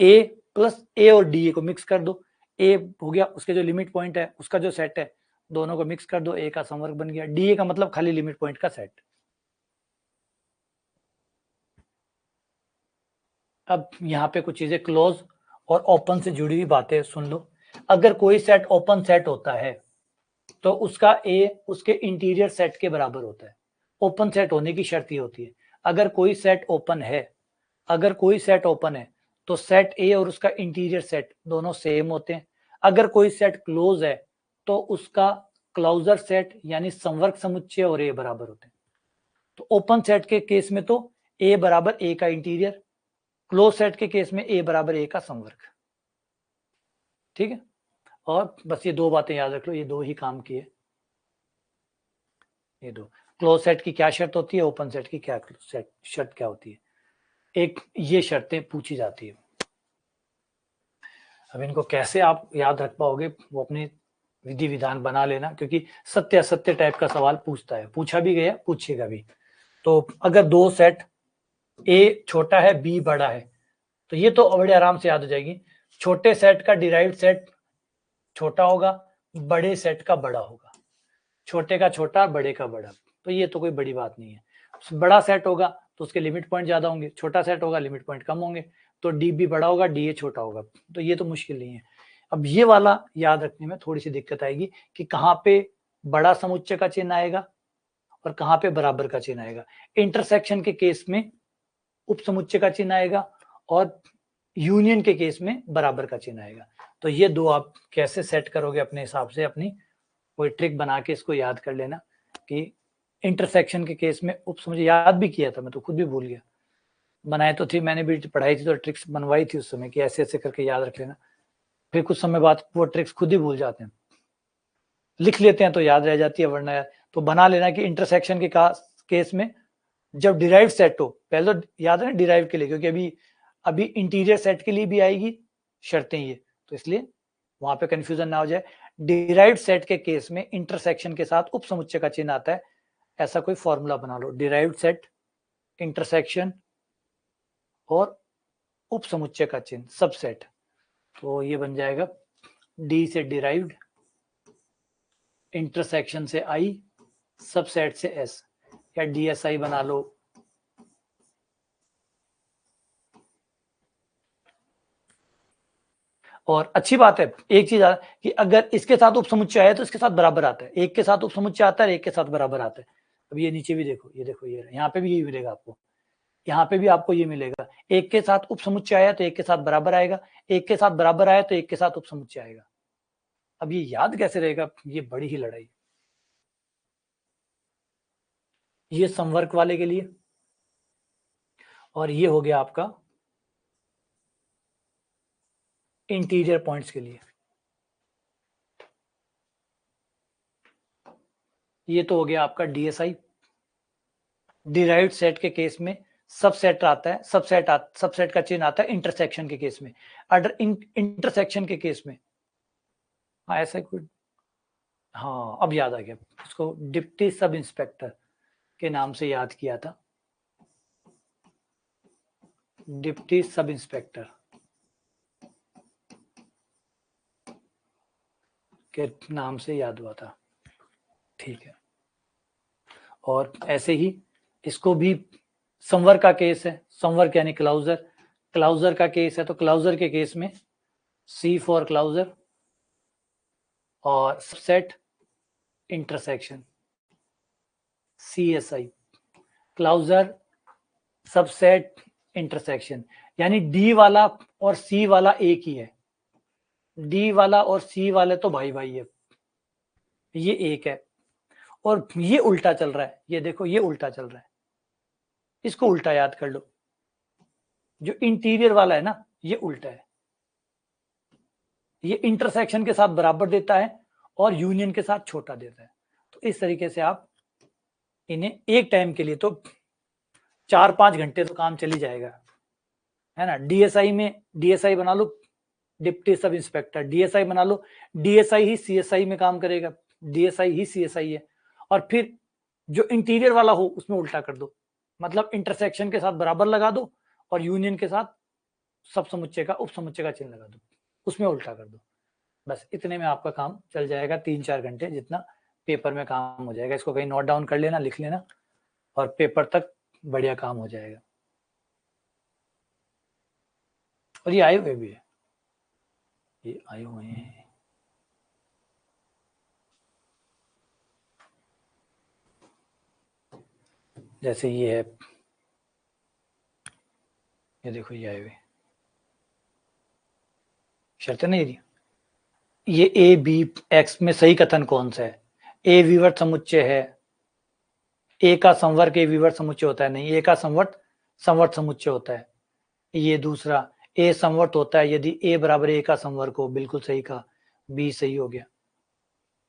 A प्लस A और DA को मिक्स कर दो, A हो गया उसके जो लिमिट पॉइंट है उसका जो सेट है, दोनों को मिक्स कर दो, A का संवर्ग बन गया। DA का मतलब खाली लिमिट पॉइंट का सेट। अब यहाँ पे कुछ चीजें क्लोज और ओपन से जुड़ी हुई बातें सुन लो। अगर कोई सेट ओपन सेट होता है तो उसका A उसके इंटीरियर सेट के बराबर होता है। ओपन सेट होने की शर्त ये होती है, अगर कोई सेट ओपन है, अगर कोई सेट ओपन है तो सेट A और उसका इंटीरियर सेट दोनों सेम होते हैं। अगर कोई सेट क्लोज है तो उसका क्लोजर सेट यानी संवर्ग समुच्चय और A बराबर होते हैं। तो ओपन सेट के केस में तो A बराबर A का इंटीरियर, क्लोज सेट के केस में A बराबर A का संवर्ग। ठीक है, और बस ये 2 बातें याद रख लो, ये 2 ही काम किए, ये 2। क्लोज सेट की क्या शर्त होती है, ओपन सेट की क्या शर्त क्या होती है, एक ये शर्तें पूछी जाती है। अब इनको कैसे आप याद रख पाओगे वो अपनी विधि विधान बना लेना, क्योंकि सत्य असत्य टाइप का सवाल पूछता है, पूछा भी गया, पूछेगा भी। तो अगर 2 सेट A छोटा है B बड़ा है तो ये तो बड़े आराम से याद हो जाएगी, छोटे सेट का डिराइव्ड सेट छोटा होगा, बड़े सेट का बड़ा होगा, छोटे का छोटा, बड़े का बड़ा। तो ये तो कोई बड़ी बात नहीं है। बड़ा सेट होगा तो उसके लिमिट पॉइंट ज्यादा होंगे, छोटा सेट होगा लिमिट पॉइंट कम होंगे, तो DB बड़ा होगा, DA छोटा होगा। तो ये तो मुश्किल नहीं है। अब ये वाला याद रखने में थोड़ी सी दिक्कत आएगी कि कहाँ पे बड़ा समुच्चय का चिन्ह आएगा और कहाँ पे बराबर का चिन्ह आएगा। इंटरसेक्शन के केस में उप समुच्चय का चिन्ह आएगा और यूनियन के केस में बराबर का चिन्ह आएगा। तो ये 2 आप कैसे सेट करोगे अपने हिसाब से, अपनी कोई ट्रिक बना के इसको याद कर लेना कि इंटरसेक्शन के केस में उप समुच्चय, याद भी किया था मैं तो खुद भी भूल गया, बनाए तो थी, मैंने भी पढ़ाई थी तो ट्रिक्स बनवाई थी उस समय कि ऐसे ऐसे करके याद रख लेना। फिर कुछ समय बाद वो ट्रिक्स खुद ही भूल जाते हैं, लिख लेते हैं तो याद रह जाती है, वरना यार तो बना लेना कि इंटरसेक्शन के केस में जब डिराइव सेट हो, पहले तो याद है डिराइव के लिए, क्योंकि अभी इंटीरियर सेट के लिए भी आएगी शर्तें ये, तो इसलिए वहां पे कंफ्यूजन ना हो जाए। डिराइव्ड सेट के केस में इंटरसेक्शन के साथ उप समुच्चय का चिन्ह आता है, ऐसा कोई फॉर्मूला बना लो, डिराइव्ड सेट, इंटरसेक्शन और उप समुच्चय का चिन्ह, सबसेट। तो ये बन जाएगा D से डिराइव्ड, इंटरसेक्शन से I, सबसेट से S, या DSI बना लो। और अच्छी बात है एक चीज कि अगर इसके साथ उप समुच्चय आया तो इसके साथ बराबर आता है, एक के साथ उप समुच्चय आता है, एक के साथ बराबर आता है। अब ये नीचे भी देखो, ये देखो, ये यहाँ पे भी यही मिलेगा आपको, यहाँ पे भी आपको ये मिलेगा, एक के साथ उप समुच्चय आया तो एक के साथ बराबर आएगा, एक के साथ बराबर आया तो एक के साथ उप समुच्चय आएगा। अब ये याद कैसे रहेगा, ये बड़ी ही लड़ाई। ये संवर्ग वाले के लिए, और ये हो गया आपका इंटीरियर पॉइंट्स के लिए। ये तो हो गया आपका DSI, डिराइव्ड सेट के केस में सबसेट आता है, सबसेट का चिन्ह आता है इंटरसेक्शन के केस में। अगर इंटरसेक्शन के केस में, हाँ ऐसा कुछ, हाँ अब याद आ गया, उसको डिप्टी सब इंस्पेक्टर के नाम से याद किया था, डिप्टी सब इंस्पेक्टर के नाम से याद हुआ था, ठीक है। और ऐसे ही इसको भी संवर का केस है, संवर्क यानी क्लाउजर, क्लाउजर का केस है, तो क्लाउजर के केस में सी फॉर क्लाउजर और subset intersection CSI, closure subset intersection, यानी डी वाला और सी वाला एक ही है, डी वाला और सी वाले तो भाई भाई है, ये एक है, और ये उल्टा चल रहा है, ये देखो ये उल्टा चल रहा है, इसको उल्टा याद कर लो, जो इंटीरियर वाला है ना ये उल्टा है, ये इंटरसेक्शन के साथ बराबर देता है और यूनियन के साथ छोटा देता है। तो इस तरीके से आप इन्हें एक टाइम के लिए तो 4-5 घंटे तो काम चल ही जाएगा, है ना। DSI में DSI बना लो, डिप्टी सब इंस्पेक्टर, DSI बना लो, DSI ही CSI में काम करेगा, DSI ही CSI है, और फिर जो इंटीरियर वाला हो उसमें उल्टा कर दो, मतलब इंटरसेक्शन के साथ बराबर लगा दो और यूनियन के साथ सब समुच्चय का उप समुच्चय का चिन्ह लगा दो, उसमें उल्टा कर दो, बस इतने में आपका काम चल जाएगा, 3-4 घंटे जितना पेपर में काम हो जाएगा। इसको कहीं नोट डाउन कर लेना, लिख लेना, और पेपर तक बढ़िया काम हो जाएगा। और ये आए हुए भी है, ये आए हुए हैं, जैसे ये है, ये देखो ये आए हुए शर्तें नहीं रही, ये ए बी एक्स में सही कथन कौन सा है, ए विवर्त समुच्चय है, ए का संवर्ग ए विवर्त समुच्चय होता है, नहीं, ए का संवर्त संवर्त समुच्चय होता है। ये दूसरा, ए संवर्त होता है यदि ए बराबर ए का संवर्ग हो, बिल्कुल सही कहा, बी सही हो गया।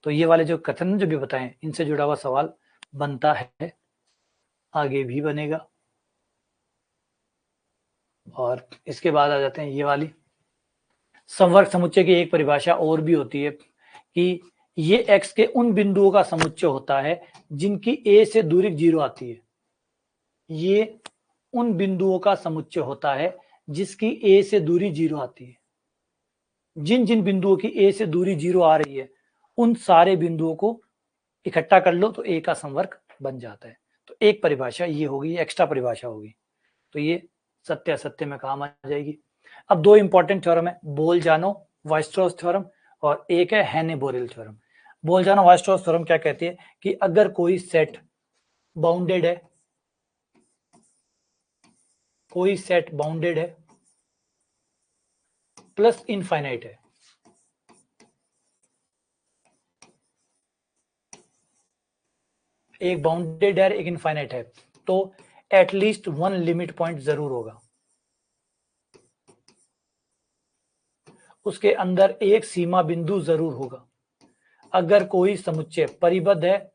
तो ये वाले जो कथन जो भी बताए, इनसे जुड़ा हुआ सवाल बनता है, आगे भी बनेगा। और इसके बाद आ जाते हैं ये वाली, संवर्ग समुच्चय की एक परिभाषा और भी होती है कि ये x के उन बिंदुओं का समुच्चय होता है जिनकी a से दूरी 0 आती है, ये उन बिंदुओं का समुच्चय होता है जिसकी a से दूरी 0 आती है, जिन जिन बिंदुओं की a से दूरी 0 आ रही है उन सारे बिंदुओं को इकट्ठा कर लो तो a का संवर्ग बन जाता है। तो एक परिभाषा ये होगी, एक्स्ट्रा परिभाषा होगी, तो ये सत्य असत्य में काम आ जाएगी। अब दो इंपॉर्टेंट थ्योरम है, बोल-जानो वाइस्ट्रॉस थ्योरम और एक है हेने-बोरेल थ्योरम। बोल-जानो वाइस्ट्रॉस थ्योरम क्या कहती है कि अगर कोई सेट बाउंडेड है, कोई सेट बाउंडेड है प्लस इनफाइनाइट है, एक बाउंडेड है एक इनफाइनाइट है, तो एटलीस्ट 1 लिमिट पॉइंट जरूर होगा, उसके अंदर एक सीमा बिंदु जरूर होगा। अगर कोई समुच्चय परिबद्ध है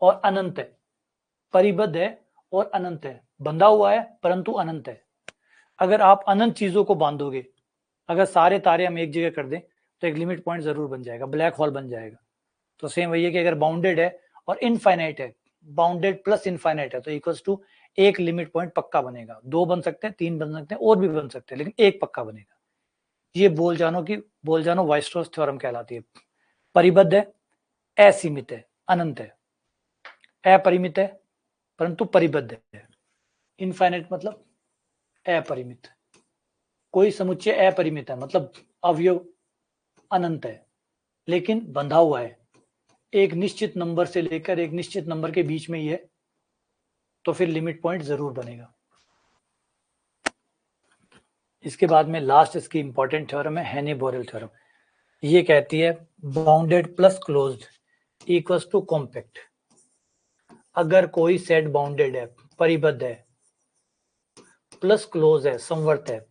और अनंत है, परिबद्ध है और अनंत है, बंधा हुआ है परंतु अनंत है, अगर आप अनंत चीजों को बांधोगे, अगर सारे तारे हम एक जगह कर दें तो एक लिमिट पॉइंट जरूर बन जाएगा, ब्लैक होल बन जाएगा। तो सेम वही है कि अगर बाउंडेड है और इनफाइनाइट है, बाउंडेड प्लस इनफाइनाइट है, तो इक्वल्स टू एक लिमिट पॉइंट पक्का बनेगा, 2 बन सकते हैं, 3 बन सकते हैं, और भी बन सकते हैं, लेकिन एक पक्का बनेगा। ये बोल-जानो वाइस्ट्रॉस थ्योरम कहलाती है। परिबद्ध है, असीमित है, अनंत है, अपरिमित है परंतु परिबद्ध है, इनफाइनाइट मतलब अपरिमित, कोई समुच्चय अपरिमित है मतलब अवयव अनंत है लेकिन बंधा हुआ है, एक निश्चित नंबर से लेकर एक निश्चित नंबर के बीच में ही है, तो फिर लिमिट पॉइंट जरूर बनेगा। इसके बाद में लास्ट इसकी इंपॉर्टेंट थ्योरम है हेने-बोरेल थ्योरम। ये कहती है bounded plus closed equals to compact. अगर कोई सेट बाउंडेड है, परिबद्ध है, प्लस क्लोज है, संवर्त है,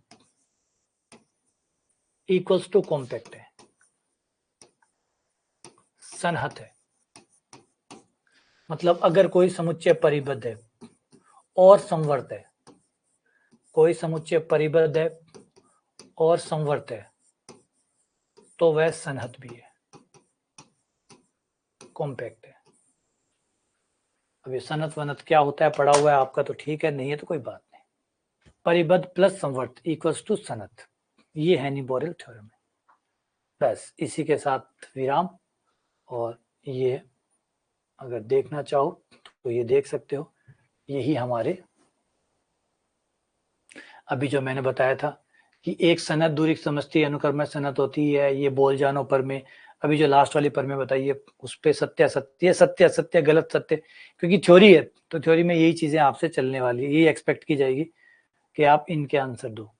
इक्वल्स टू कॉम्पैक्ट है, सन्हत है। मतलब अगर कोई समुच्चय परिबद्ध है, और संवर्त है, कोई समुच्चय परिबद्ध है और संवर्त है तो वह सनहत भी है, कॉम्पैक्ट है। अब ये सनहत वनहत क्या होता है पढ़ा हुआ है आपका तो ठीक है, नहीं है तो कोई बात नहीं। परिबद्ध प्लस संवर्त इक्वल्स टू सनहत, ये हैनी-बोरेल थ्योरम है। बस इसी के साथ विराम। और ये अगर देखना चाहो तो ये देख सकते हो, यही हमारे अभी जो मैंने बताया था कि एक सनहत दूरी समष्टि अनुक्रम सनहत होती है, ये बोल जानो पर में। अभी जो लास्ट वाली पर में बताइए उस पे सत्य सत्य सत्य सत्य गलत सत्य, क्योंकि थ्योरी है तो थ्योरी में यही चीजें आपसे चलने वाली है, यही एक्सपेक्ट की जाएगी कि आप इनके आंसर दो,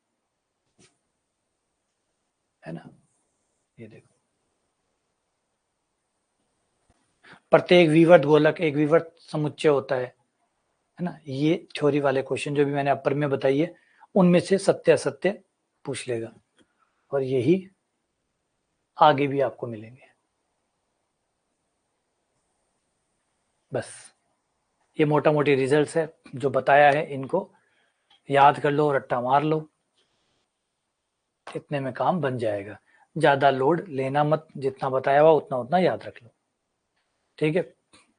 है ना। ये देखो, प्रत्येक विवर्त गोलक एक विवर्त समुच्चय होता है ना। ये थ्योरी वाले क्वेश्चन जो भी मैंने अपर में बताई है उनमें से सत्य असत्य पूछ लेगा, और यही आगे भी आपको मिलेंगे। बस ये मोटा मोटी रिजल्ट्स है जो बताया है, इनको याद कर लो, रट्टा मार लो, इतने में काम बन जाएगा। ज्यादा लोड लेना मत, जितना बताया हुआ उतना उतना याद रख लो, ठीक है।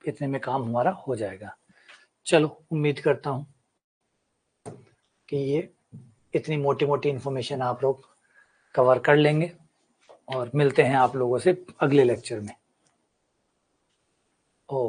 इतने में काम हमारा हो जाएगा। चलो, उम्मीद करता हूं कि ये इतनी मोटी मोटी इन्फॉर्मेशन आप लोग कवर कर लेंगे, और मिलते हैं आप लोगों से अगले लेक्चर में।